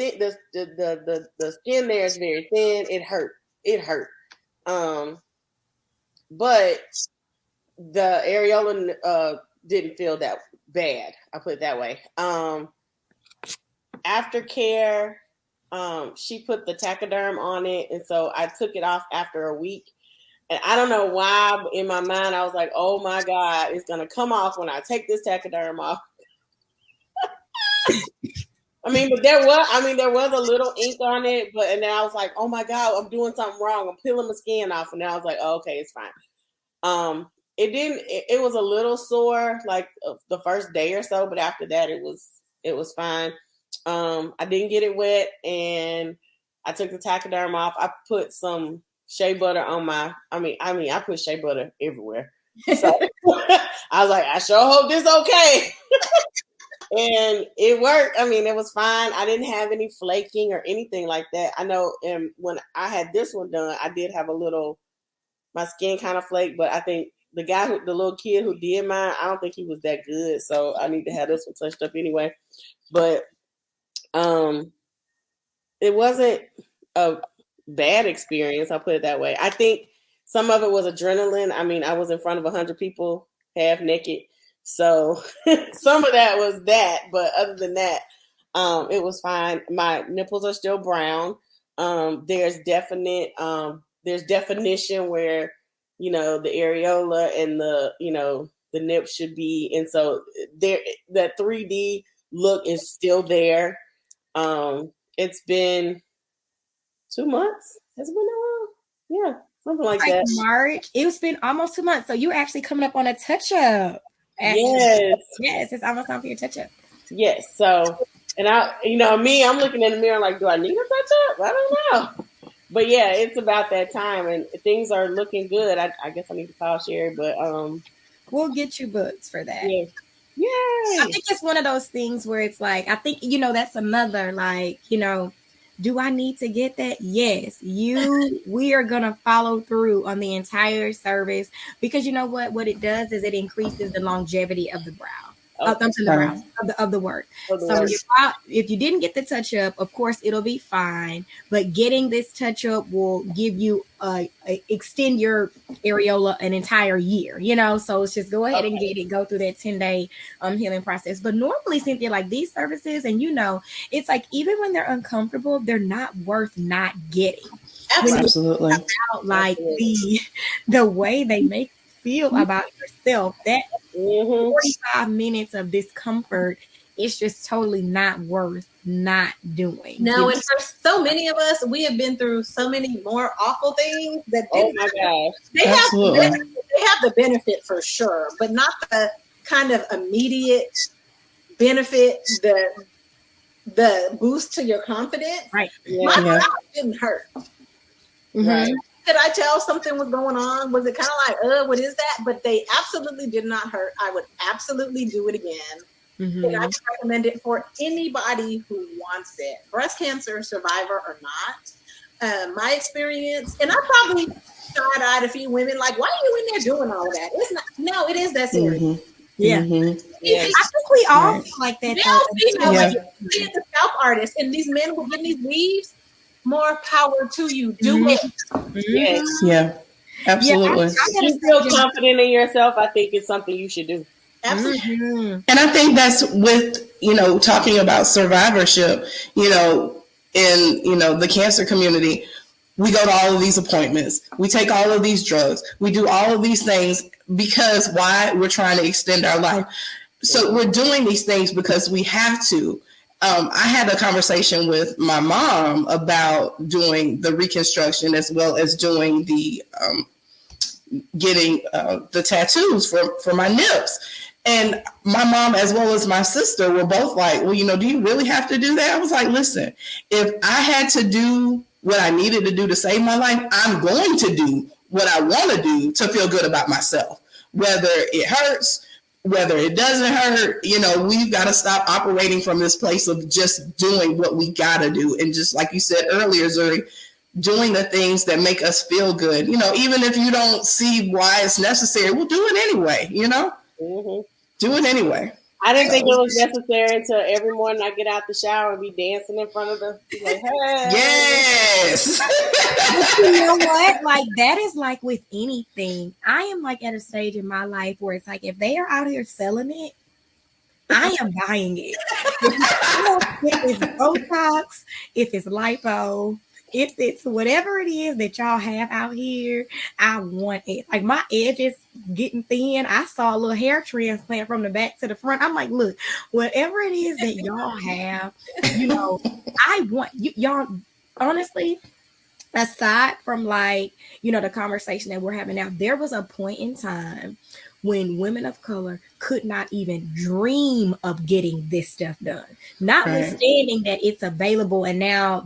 skin there is very thin. It hurt. But the areola didn't feel that bad. I'll put it that way. Aftercare, she put the Tachoderm on it, and so I took it off after a week. And I don't know why, but in my mind, I was like, oh my God, it's going to come off when I take this Tachoderm off. But there was a little ink on it, and then I was like, oh my God, I'm doing something wrong. I'm peeling my skin off. And then I was like, oh, okay, it's fine. It was a little sore like the first day or so, but after that it was fine. I didn't get it wet, and I took the Tachoderm off. I put some shea butter on I put shea butter everywhere. So I was like, I sure hope this okay. And it worked. It was fine. I didn't have any flaking or anything like that. I know when I had this one done, I did have my skin kind of flaked, but I think the little kid who did mine, I don't think he was that good. So I need to have this one touched up anyway. But it wasn't a bad experience. I'll put it that way. I think some of it was adrenaline. I was in front of 100 people half naked. So some of that was that, but other than that, it was fine. My nipples are still brown. There's definition where, the areola and the nip should be. And so that 3D look is still there. It's been 2 months. Has it been that long? Yeah, something like that. March. It's been almost 2 months. So you're actually coming up on a touch-up. Yes, it's almost time for your touch-up. Yes. So, and I'm looking in the mirror like, do I need a touch-up? I don't know. But yeah, it's about that time, and things are looking good. I guess I need to call Sherry, but we'll get you books for that. Yeah. Yay. I think it's one of those things where it's like, I think, that's another, like, do I need to get that? Yes, we are going to follow through on the entire service, because you know what it does is it increases the longevity of the brow. Of the work. So if you didn't get the touch up, of course it'll be fine. But getting this touch up will give you extend your areola an entire year. So it's just go ahead and get it. Go through that 10-day healing process. But normally, Cynthia, like these services, and it's like even when they're uncomfortable, they're not worth not getting. Absolutely. About, like the way they make you feel about yourself, that 45 minutes of discomfort is just totally not worth not doing. No, and for so many of us, we have been through so many more awful things that oh my gosh, they have the benefit for sure, but not the kind of immediate benefit, the boost to your confidence, Right. my brows didn't hurt. Right. Did I tell something was going on? Was it kind of like, what is that? But they absolutely did not hurt. I would absolutely do it again. And I just recommend it for anybody who wants it, breast cancer survivor or not. My experience, and I probably side-eyed a few women like, why are you in there doing all of that? It's not. No, it is that serious. Yeah. I think we all feel like that. Like the scalp artist, and these men will get these weaves. More power to you. Do it. Yes. Yeah. Absolutely. If you feel confident in yourself, I think it's something you should do. Absolutely. And I think that's with, talking about survivorship, in, the cancer community, we go to all of these appointments. We take all of these drugs. We do all of these things because why? We're trying to extend our life. So we're doing these things because we have to. I had a conversation with my mom about doing the reconstruction as well as doing the getting the tattoos for my nips. And my mom, as well as my sister, were both like, well, do you really have to do that? I was like, listen, if I had to do what I needed to do to save my life, I'm going to do what I want to do to feel good about myself. Whether it hurts, whether it doesn't hurt, we've got to stop operating from this place of just doing what we got to do. And just like you said earlier, Zuri, doing the things that make us feel good. Even if you don't see why it's necessary, we'll do it anyway, Do it anyway. I didn't think it was necessary until every morning I get out the shower and be dancing in front of the like, hey. Yes. But you know what? Like that is like with anything. I am like at a stage in my life where it's like if they are out here selling it, I am buying it. If it's Botox, if it's lipo, if it's whatever it is that y'all have out here, I want it. Like my edge is getting thin. I saw a little hair transplant from the back to the front. I'm like, look, whatever it is that y'all have, I want y'all. Honestly, aside from like, the conversation that we're having now, there was a point in time when women of color could not even dream of getting this stuff done. Notwithstanding that it's available and now,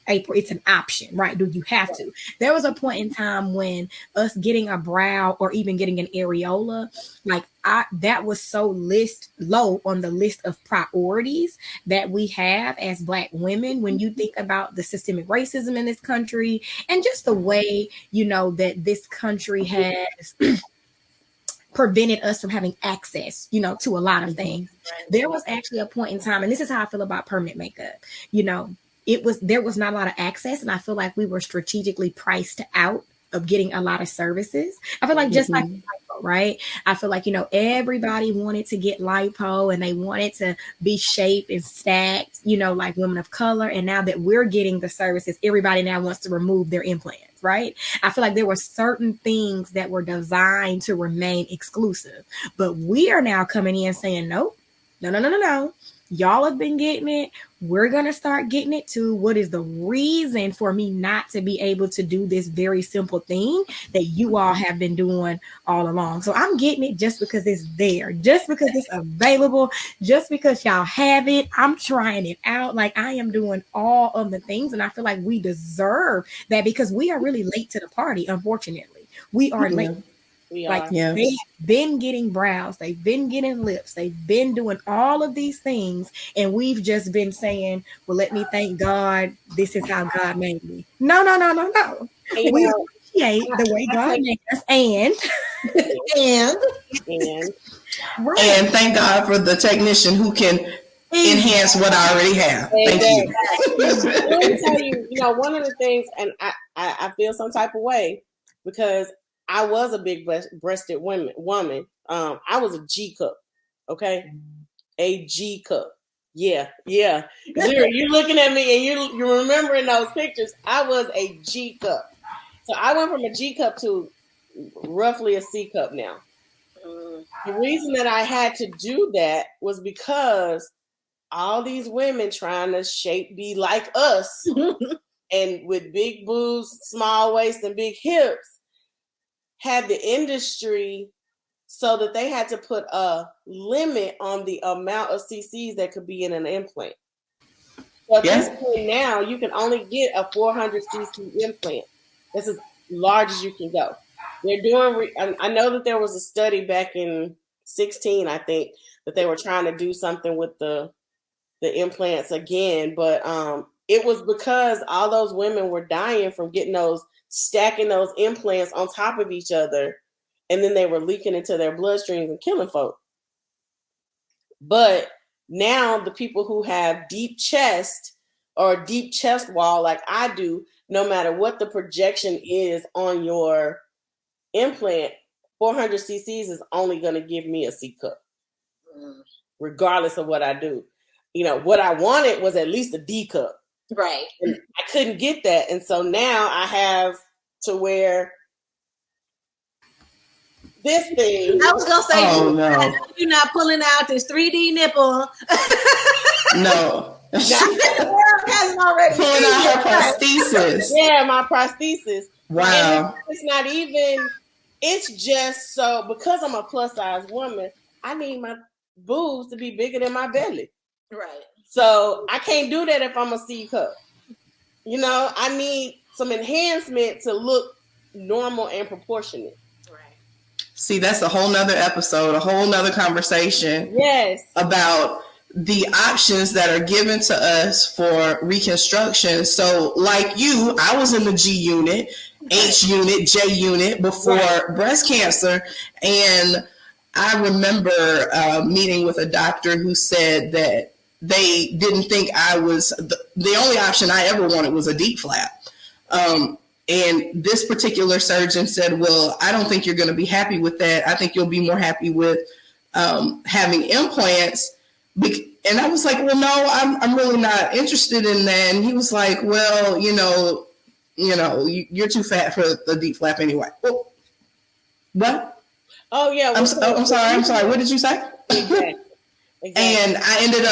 April, it's an option, right? Do you have to? There was a point in time when us getting a brow or even getting an areola, that was so low on the list of priorities that we have as Black women. When you think about the systemic racism in this country and just the way, that this country has prevented us from having access, to a lot of things. There was actually a point in time, and this is how I feel about permanent makeup, there was not a lot of access, and I feel like we were strategically priced out of getting a lot of services. I feel like just like lipo, right? I feel like, everybody wanted to get lipo and they wanted to be shaped and stacked, like women of color. And now that we're getting the services, everybody now wants to remove their implants, right? I feel like there were certain things that were designed to remain exclusive, but we are now coming in saying, nope, no. Y'all have been getting it. We're going to start getting it too. What is the reason for me not to be able to do this very simple thing that you all have been doing all along? So I'm getting it just because it's there, just because it's available, just because y'all have it. I'm trying it out. Like I am doing all of the things. And I feel like we deserve that because we are really late to the party. Unfortunately, we are late. They've been getting brows, they've been getting lips, they've been doing all of these things, and we've just been saying, well, let me thank God, this is how God made me. No. We appreciate the way God made us, and thank God for the technician who can enhance what I already have. Thank you. Let me tell you, one of the things, and I feel some type of way because I was a big breasted woman. I was a G cup. Okay. A G cup. Yeah. Zuri, you're looking at me and you're remembering those pictures. I was a G cup. So I went from a G cup to roughly a C cup now. The reason that I had to do that was because all these women trying to be like us and with big boobs, small waist, and big hips had the industry so that they had to put a limit on the amount of cc's that could be in an implant. So at this point now, you can only get a 400 cc implant. That's as large as you can go. They're doing. I know that there was a study back in 2016, I think, that they were trying to do something with the implants again, but it was because all those women were dying from stacking those implants on top of each other, and then they were leaking into their bloodstreams and killing folk. But now the people who have deep chest or deep chest wall like I do, no matter what the projection is on your implant, 400 cc's is only going to give me a C cup, regardless of what I do. What I wanted was at least a D cup. Right. And I couldn't get that. And so now I have to wear this thing. I was going to say, you're not pulling out this 3D nipple. No. Hasn't already pulling out her prosthesis. Yeah, my prosthesis. Wow. And it's not even, it's just so, because I'm a plus size woman, I need my boobs to be bigger than my belly. Right. So I can't do that if I'm a C cup. I need some enhancement to look normal and proportionate. Right. See, that's a whole nother episode, a whole nother conversation. Yes. About the options that are given to us for reconstruction. So like you, I was in the G unit, H unit, J unit before breast cancer. And I remember meeting with a doctor who said that they didn't think I was, the only option I ever wanted was a deep flap. And this particular surgeon said, well, I don't think you're going to be happy with that. I think you'll be more happy with having implants. And I was like, well, no, I'm really not interested in that. And he was like, well, you're too fat for the deep flap anyway. Well, what? Oh, yeah. I'm sorry. What did you say? Exactly. And I ended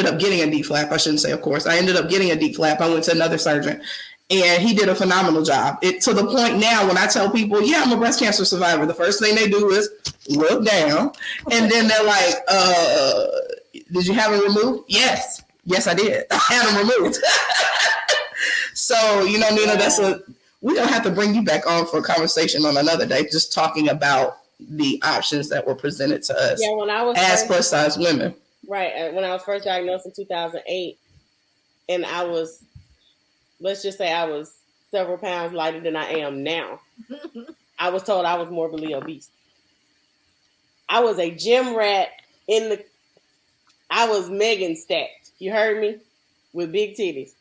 up getting a deep flap. I shouldn't say, of course. I ended up getting a deep flap. I went to another surgeon, and he did a phenomenal job. To the point now when I tell people, yeah, I'm a breast cancer survivor, the first thing they do is look down, and then they're like, did you have it removed? Yes, I did. I had them removed. So, Nina, we're going to have to bring you back on for a conversation on another day, just talking about the options that were presented to us as plus size women. Right. When I was first diagnosed in 2008, and let's just say I was several pounds lighter than I am now. I was told I was morbidly obese. I was a gym rat I was Megan stacked. You heard me? With big titties.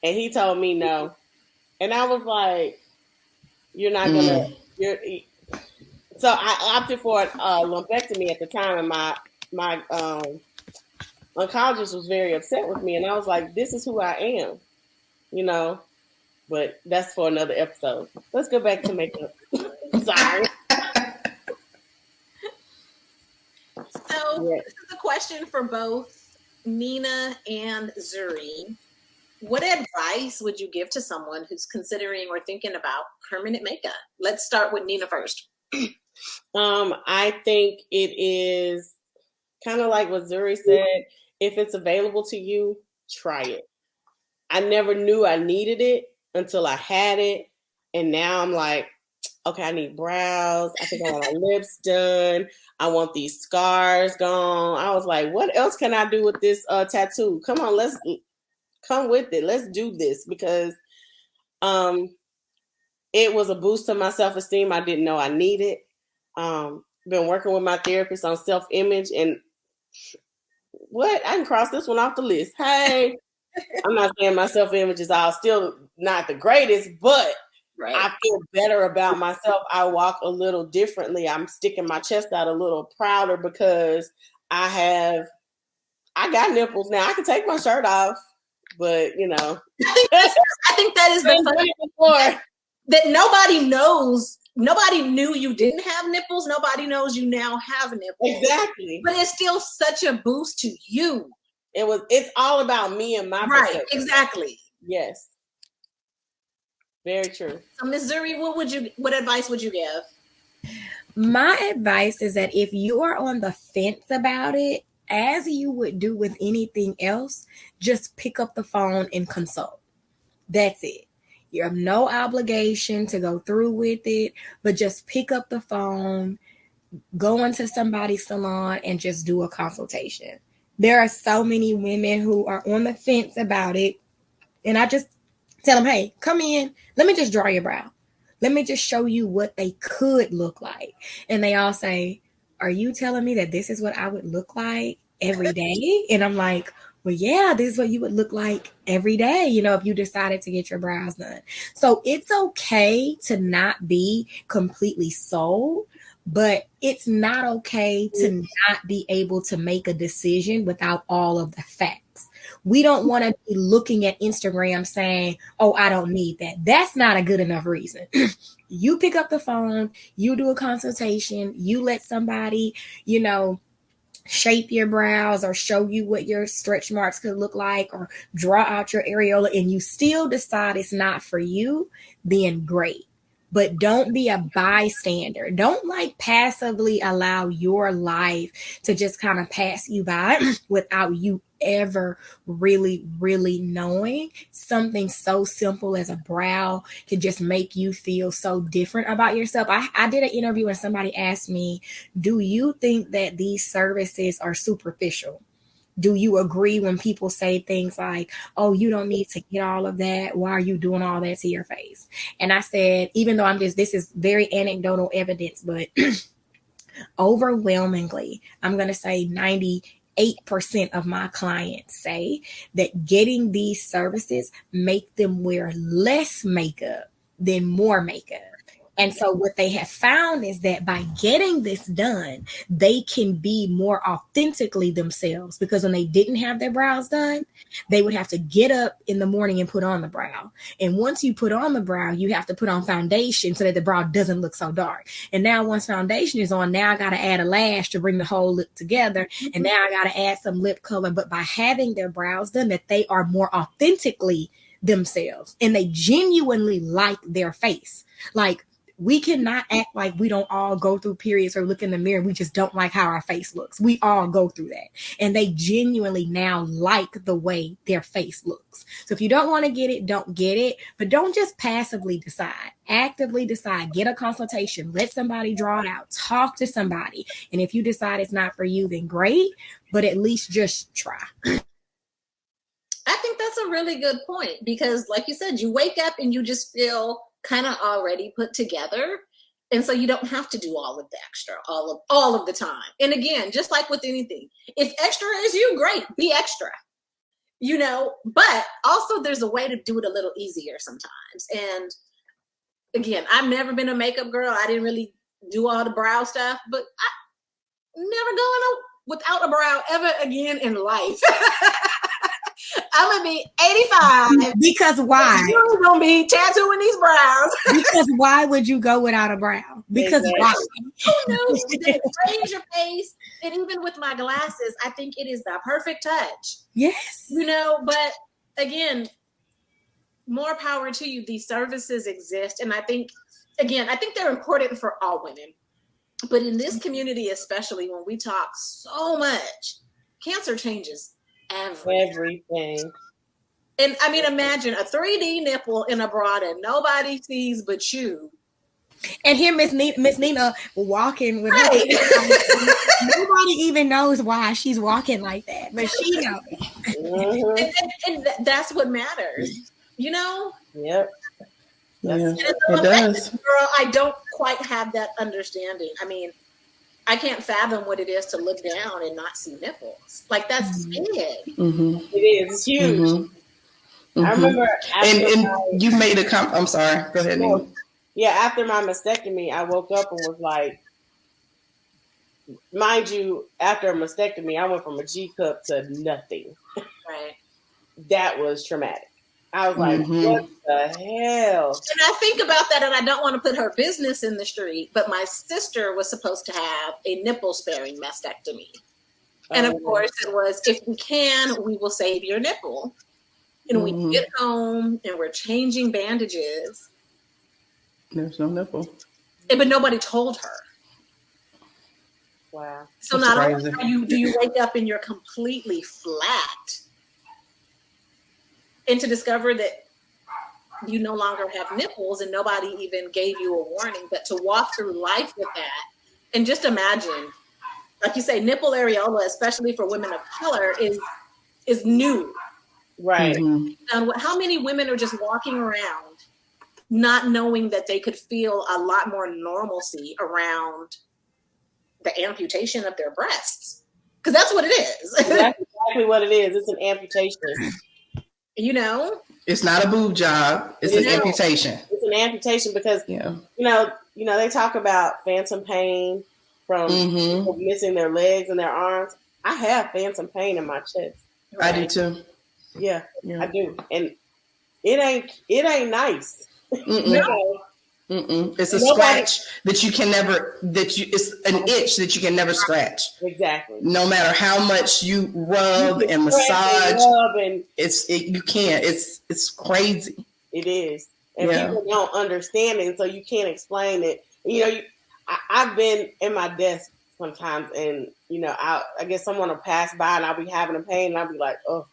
And he told me no. And I was like, you're not going to, so I opted for a lumpectomy at the time, and my oncologist was very upset with me, and I was like, this is who I am, but that's for another episode. Let's go back to makeup. Sorry. So this is a question for both Nina and Zuri. What advice would you give to someone who's considering or thinking about permanent makeup? Let's start with Nina first. I think it is kind of like what Zuri said. If it's available to you, try it. I never knew I needed it until I had it. And now I'm like, okay, I need brows. I think I want my lips done. I want these scars gone. I was like, what else can I do with this tattoo? Come on, let's come with it. Let's do this, because it was a boost to my self-esteem I didn't know I needed. Been working with my therapist on self-image, and I can cross this one off the list. Hey, I'm not saying my self-image is still not the greatest, but I feel better about myself. I walk a little differently. I'm sticking my chest out a little prouder because I got nipples now. I can take my shirt off, but I think that is the funny before that nobody knows. Nobody knew you didn't have nipples. Nobody knows you now have nipples. Exactly. But it's still such a boost to you. It's all about me and my perception. Exactly. Yes. Very true. So Ms. Zuri, what advice would you give? My advice is that if you are on the fence about it, as you would do with anything else, just pick up the phone and consult. That's it. You have no obligation to go through with it, but just pick up the phone, go into somebody's salon, and just do a consultation. There are so many women who are on the fence about it, and I just tell them, hey, come in. Let me just draw your brow. Let me just show you what they could look like. And they all say, are you telling me that this is what I would look like every day? And I'm like, well, yeah, this is what you would look like every day, if you decided to get your brows done. So it's okay to not be completely sold, but it's not okay to not be able to make a decision without all of the facts. We don't want to be looking at Instagram saying, oh, I don't need that. That's not a good enough reason. You pick up the phone, you do a consultation, you let somebody, shape your brows or show you what your stretch marks could look like or draw out your areola, and you still decide it's not for you, then great. But don't be a bystander. Don't passively allow your life to just kind of pass you by without you ever really, really knowing something so simple as a brow can just make you feel so different about yourself. I did an interview and somebody asked me, do you think that these services are superficial? Do you agree when people say things like, oh, you don't need to get all of that? Why are you doing all that to your face? And I said, even though this is very anecdotal evidence, but overwhelmingly, I'm going to say 98% of my clients say that getting these services make them wear less makeup than more makeup. And so what they have found is that by getting this done, they can be more authentically themselves, because when they didn't have their brows done, they would have to get up in the morning and put on the brow. And once you put on the brow, you have to put on foundation so that the brow doesn't look so dark. And now once foundation is on, now I got to add a lash to bring the whole look together. And now I got to add some lip color. But by having their brows done, that they are more authentically themselves and they genuinely like their face. Like, we cannot act like we don't all go through periods or look in the mirror. We just don't like how our face looks. We all go through that. And they genuinely now like the way their face looks. So if you don't want to get it, don't get it. But don't just passively decide. Actively decide. Get a consultation. Let somebody draw it out. Talk to somebody. And if you decide it's not for you, then great. But at least just try. I think that's a really good point, because like you said, you wake up and you just feel kind of already put together. And so you don't have to do all of the extra all of the time. And again, just like with anything, if extra is you, great, be extra, but also there's a way to do it a little easier sometimes. And again, I've never been a makeup girl. I didn't really do all the brow stuff, but I'm never going without a brow ever again in life. I'm gonna be 85. Because why? You're gonna be tattooing these brows. Because why would you go without a brow? Because why? Who knows? Change your face. And even with my glasses, I think it is the perfect touch. Yes. But again, more power to you. These services exist. And I think they're important for all women. But in this community, especially when we talk so much, cancer changes everything. And I mean, imagine a 3D nipple in a bra that nobody sees but you. And here Miss Nina walking with her. Nobody even knows why she's walking like that, but she knows. Mm-hmm. And that's what matters, Yep. Yeah, it does. Girl, I don't quite have that understanding. I mean, I can't fathom what it is to look down and not see nipples. Like, that's big. Mm-hmm. It is. It's huge. Mm-hmm. I remember. And you made a comment. I'm sorry. Go ahead. Yeah, after my mastectomy, I woke up and was like, mind you, after a mastectomy, I went from a G cup to nothing. Right. That was traumatic. I was like, what the hell? And I think about that, and I don't want to put her business in the street, but my sister was supposed to have a nipple-sparing mastectomy. And of course, it was, if we can, we will save your nipple. And we get home, and we're changing bandages. There's no nipple. but nobody told her. Wow. So That's not crazy. only do you wake up and you're completely flat, and to discover that you no longer have nipples and nobody even gave you a warning, but to walk through life with that, and just imagine, like you say, nipple areola, especially for women of color, is new. Right. Mm-hmm. And how many women are just walking around not knowing that they could feel a lot more normalcy around the amputation of their breasts? Because that's what it is. That's exactly what it is. It's an amputation. You know? It's not a boob job. It's an amputation. It's an amputation because, you know, they talk about phantom pain from people missing their legs and their arms. I have phantom pain in my chest. Right? I do too. Yeah, I do. And it ain't nice. It's a scratch that you can never, it's an itch that you can never scratch. Exactly. No matter how much you rub and massage, you can't. It's crazy. It is. And people don't understand it, so you can't explain it. You know, I've been in my desk sometimes, and, you know, I guess someone will pass by and I'll be having a pain and I'll be like, oh.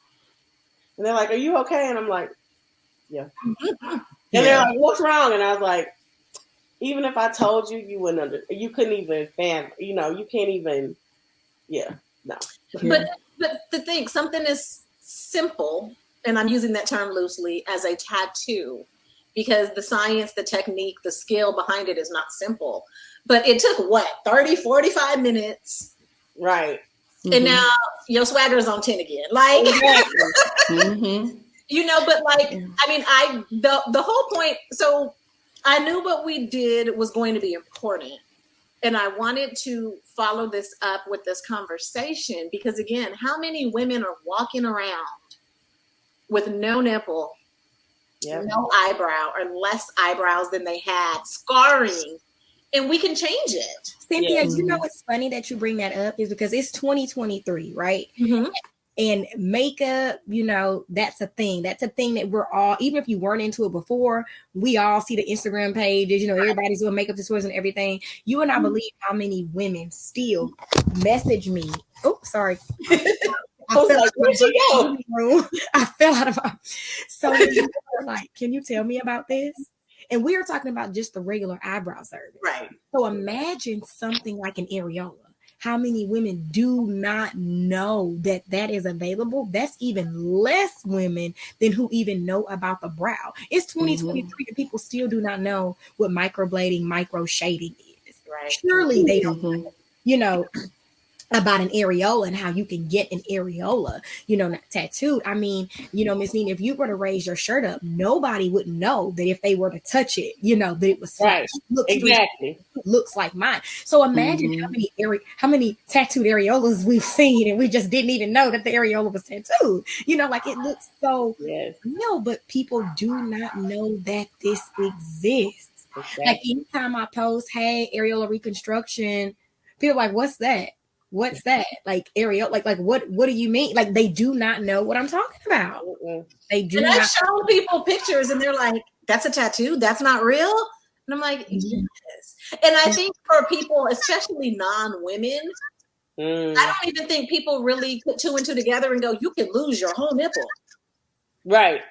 And they're like, are you okay? And I'm like, yeah. And they're like, what's wrong? And I was like, even if I told you, you wouldn't you couldn't even you know, you can't even, no. But to think something is simple, and I'm using that term loosely, as a tattoo, because the science, the technique, the skill behind it is not simple. But it took 30, 45 minutes. Right. And now your swagger's on 10 again. Like, you know, but like, I mean, the whole point, so I knew what we did was going to be important. And I wanted to follow this up with this conversation because, again, how many women are walking around with no nipple, no eyebrow, or less eyebrows than they had, scarring, and we can change it. Cynthia, you know what's funny that you bring that up is because it's 2023, right? And makeup, you know, that's a thing. That's a thing that we're all, even if you weren't into it before, we all see the Instagram pages, you know, everybody's doing makeup tutorials and everything. You and I believe how many women still message me. Oh, sorry. I fell out of my. So like, can you tell me about this? And we are talking about just the regular eyebrow service. Right. So imagine something like an areola. How many women do not know that that is available? That's even less women than who even know about the brow. It's 2023 and people still do not know what microblading, micro shading is. Right. Surely they don't know, you know, about an areola and how you can get an areola, you know, not tattooed. I mean, you know, Miss Nina, if you were to raise your shirt up, nobody would know that if they were to touch it, you know, that it was right. Looks like mine. So imagine how many tattooed areolas we've seen and we just didn't even know that the areola was tattooed. You know, like it looks so no, but people do not know that this exists. Like anytime I post, hey, areola reconstruction, people are like, what's that? What's that? Like areola, like what do you mean? Like they do not know what I'm talking about. They do and not. I've shown people pictures and they're like, that's a tattoo? That's not real? And I'm like, yes. And I think for people, especially non-women, I don't even think people really put two and two together and go, you can lose your whole nipple. Right.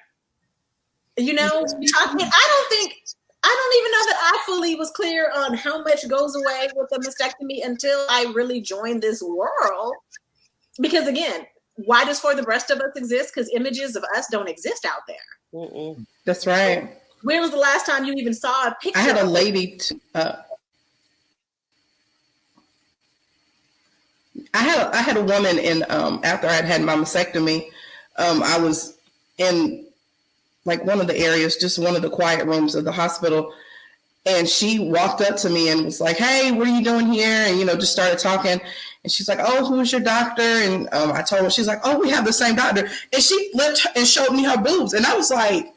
You know, I don't even know that I fully was clear on how much goes away with a mastectomy until I really joined this world. Because again, why does For the Rest of Us exist? Because images of us don't exist out there. That's right. When was the last time you even saw a picture? I had a lady. I had a woman in after I had my mastectomy. I was in like one of the areas, just one of the quiet rooms of the hospital. And she walked up to me and was like, hey, what are you doing here? And, you know, just started talking. And she's like, oh, who's your doctor? And I told her, she's like, oh, we have the same doctor. And she flipped and showed me her boobs. And I was like,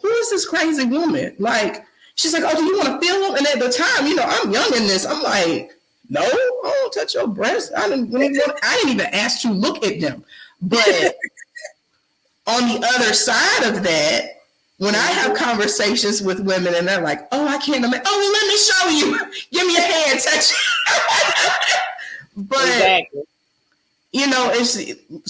who is this crazy woman? Like, she's like, oh, do you want to feel them? And at the time, you know, I'm young in this. I'm like, no, I don't touch your breasts. I didn't even ask you to look at them. But on the other side of that, When I have conversations with women and they're like, oh, I can't imagine. Oh, well, let me show you. Give me a hand, touch. But, exactly. You know, it's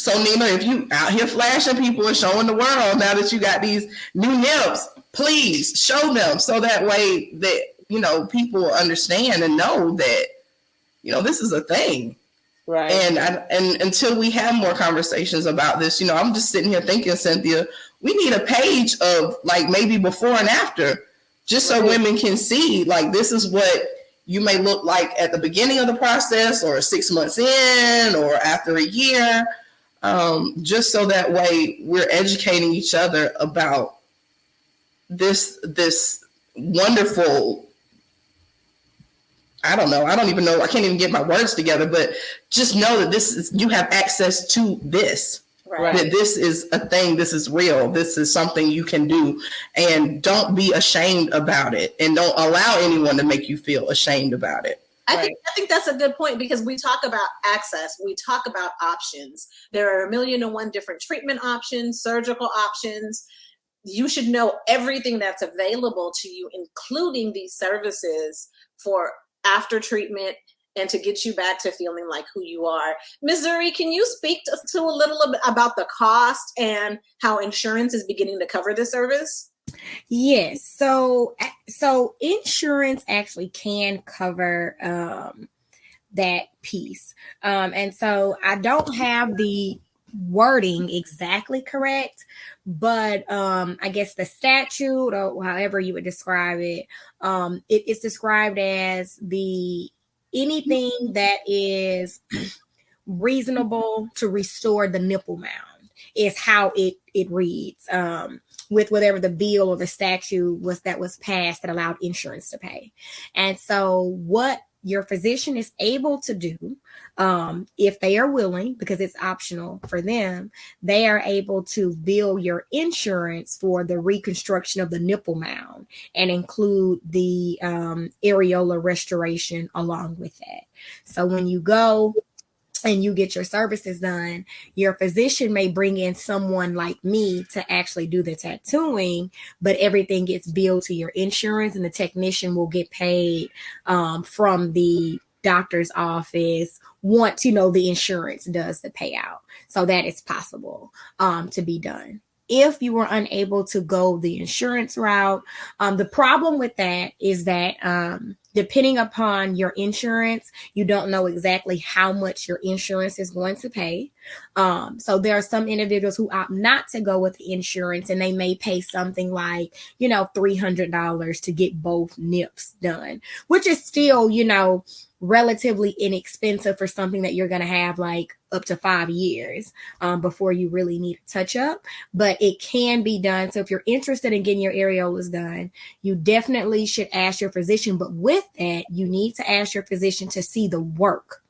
so Nina, if you out here flashing people and showing the world now that you got these new nips, please show them so that way that, you know, people understand and know that, you know, this is a thing. Right. And until we have more conversations about this, you know, I'm just sitting here thinking, Cynthia, we need a page of like maybe before and after, just so women can see like this is what you may look like at the beginning of the process or 6 months in or after a year, just so that way we're educating each other about this wonderful, I don't know. I don't even know. I can't even get my words together, but just know that this is, you have access to this. Right. That this is a thing. This is real. This is something you can do, and don't be ashamed about it, and don't allow anyone to make you feel ashamed about it. I think that's a good point, because we talk about access, we talk about options. There are 1,000,001 different treatment options, surgical options. You should know everything that's available to you, including these services for after treatment and to get you back to feeling like who you are. Ms. Zuri, can you speak to a little bit about the cost and how insurance is beginning to cover this service? Yes. So insurance actually can cover that piece. And so I don't have the wording exactly correct, but I guess the statute, or however you would describe it, it is described as anything that is reasonable to restore the nipple mound is how it reads, with whatever the bill or the statute was that was passed that allowed insurance to pay. And so what your physician is able to do, if they are willing, because it's optional for them, they are able to bill your insurance for the reconstruction of the nipple mound and include the areola restoration along with that. So when you go and you get your services done, your physician may bring in someone like me to actually do the tattooing, but everything gets billed to your insurance, and the technician will get paid from the doctor's office once, you know, the insurance does the payout. So that is possible to be done. If you were unable to go the insurance route, the problem with that is that depending upon your insurance, you don't know exactly how much your insurance is going to pay. So there are some individuals who opt not to go with the insurance, and they may pay something like, you know, $300 to get both nips done, which is still, you know, relatively inexpensive for something that you're going to have like up to 5 years before you really need a touch up, but it can be done. So if you're interested in getting your areolas done, you definitely should ask your physician. But with that, you need to ask your physician to see the work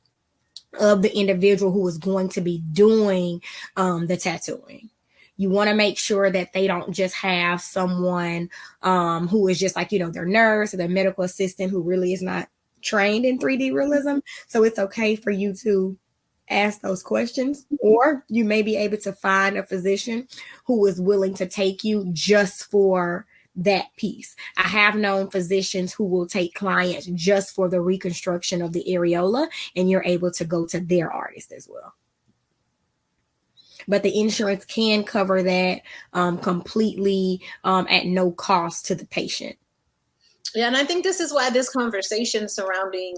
of the individual who is going to be doing the tattooing. You want to make sure that they don't just have someone who is just like, you know, their nurse or their medical assistant who really is not trained in 3D realism. So it's okay for you to ask those questions, or you may be able to find a physician who is willing to take you just for that piece. I have known physicians who will take clients just for the reconstruction of the areola, and you're able to go to their artist as well. But the insurance can cover that completely at no cost to the patient. Yeah, and I think this is why this conversation surrounding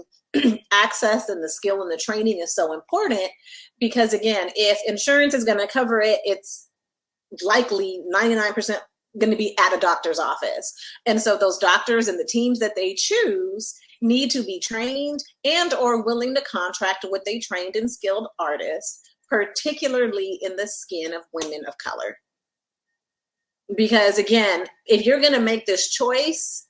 access and the skill and the training is so important, because again, if insurance is going to cover it, it's likely 99% going to be at a doctor's office. And so those doctors and the teams that they choose need to be trained and or willing to contract with a trained and skilled artist, particularly in the skin of women of color. Because again, if you're going to make this choice,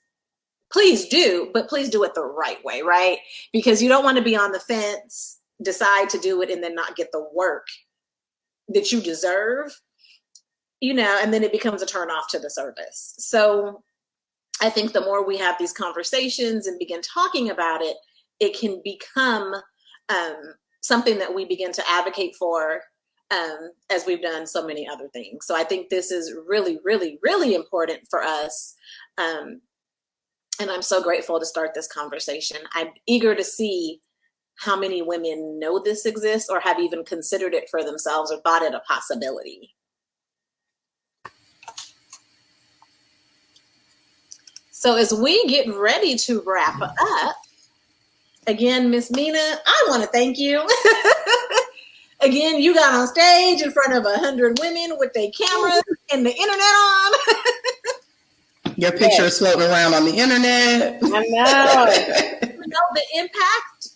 please do, but please do it the right way, right? Because you don't want to be on the fence, decide to do it, and then not get the work that you deserve, you know, and then it becomes a turn off to the service. So I think the more we have these conversations and begin talking about it, it can become something that we begin to advocate for as we've done so many other things. So I think this is really, really, really important for us. And I'm so grateful to start this conversation. I'm eager to see how many women know this exists or have even considered it for themselves or thought it a possibility. So as we get ready to wrap up, again, Miss Mina, I want to thank you. Again, you got on stage in front of 100 women with their cameras and the internet on. Your picture is floating around on the internet. I know. The impact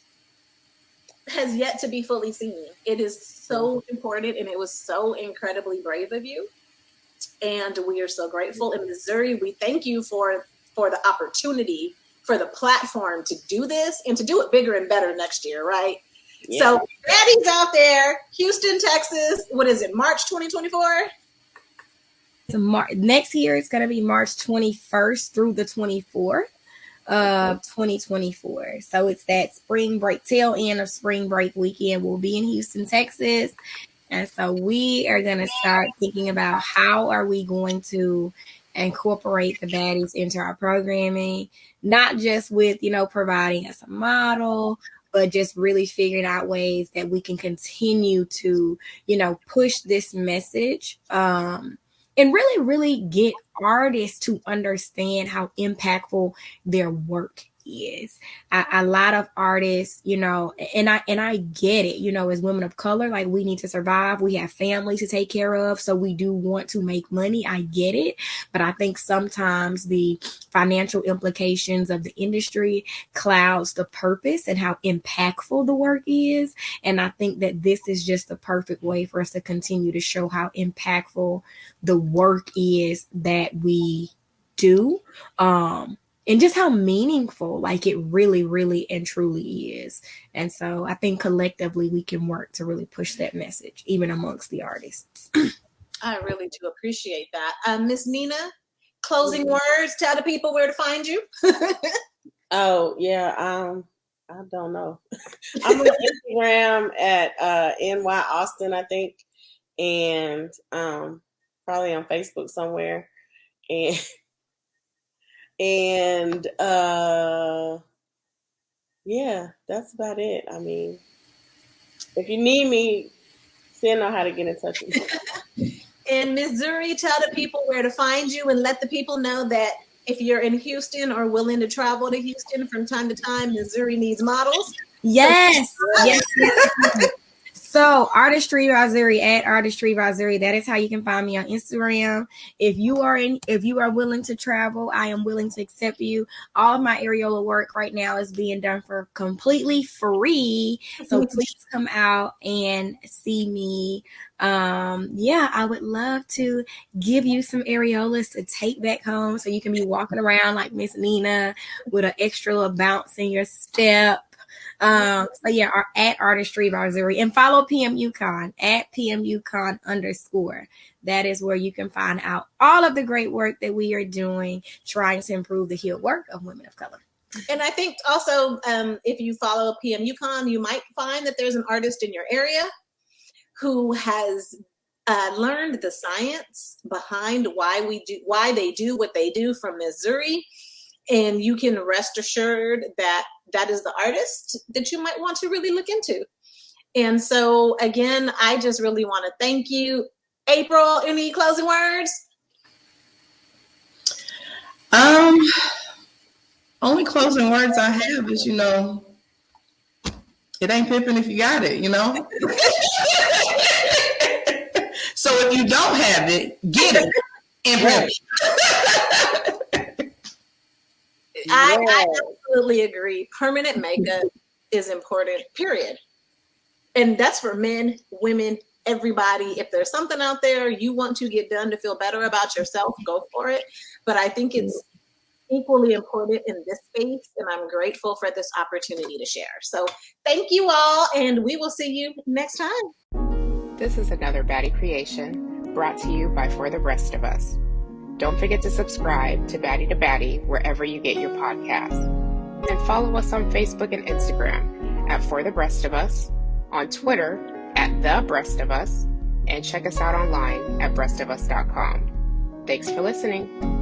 has yet to be fully seen. It is so important, and it was so incredibly brave of you. And we are so grateful. In Missouri, we thank you for the opportunity, for the platform to do this and to do it bigger and better next year, right? Yeah. So baddies out there, Houston, Texas, what is it, March 2024? Next year, it's going to be March 21st through the 24th of 2024. So it's that spring break, tail end of spring break weekend. We'll be in Houston, Texas. And so we are going to start thinking about how are we going to incorporate the baddies into our programming, not just with, providing us a model, but just really figuring out ways that we can continue to, push this message and really, really get artists to understand how impactful their work is. A lot of artists, and I get it, as women of color, like we need to survive. We have families to take care of. So we do want to make money. I get it. But I think sometimes the financial implications of the industry clouds the purpose and how impactful the work is. And I think that this is just the perfect way for us to continue to show how impactful the work is that we do. And just how meaningful, like it really, really and truly is. And so I think collectively we can work to really push that message, even amongst the artists. I really do appreciate that. Miss Nina, closing words, tell the people where to find you. Oh, yeah. I don't know. I'm on Instagram at NY Austin, I think. And probably on Facebook somewhere. And yeah, that's about it. I mean, if you need me, still know how to get in touch with me. And Ms. Zuri, tell the people where to find you and let the people know that if you're in Houston or willing to travel to Houston from time to time, Ms. Zuri needs models. Yes. Yes. So Artistry by Zuri, at Artistry by Zuri, that is how you can find me on Instagram. If you are willing to travel, I am willing to accept you. All of my areola work right now is being done for completely free. So please come out and see me. I would love to give you some areolas to take back home so you can be walking around like Miss Nina with an extra little bounce in your step. At Artistry by Zuri, and follow PM Yukon at PM Yukon _. That is where you can find out all of the great work that we are doing, trying to improve the healed work of women of color. And I think also, if you follow PM Yukon, you might find that there's an artist in your area who has learned the science behind why they do what they do from Missouri. And you can rest assured that that is the artist that you might want to really look into. And so, again, I just really want to thank you. April, any closing words? Only closing words I have is, it ain't pippin' if you got it, So if you don't have it, get it and pimp it. I absolutely agree. Permanent makeup is important, period. And that's for men, women, everybody. If there's something out there you want to get done to feel better about yourself, go for it. But I think it's equally important in this space, and I'm grateful for this opportunity to share. So thank you all, and we will see you next time. This is another Baddie creation brought to you by For the Rest of Us. Don't forget to subscribe to Baddie wherever you get your podcasts. And follow us on Facebook and Instagram at For the Breast of Us, on Twitter at The Breast of Us, and check us out online at breastofus.com. Thanks for listening.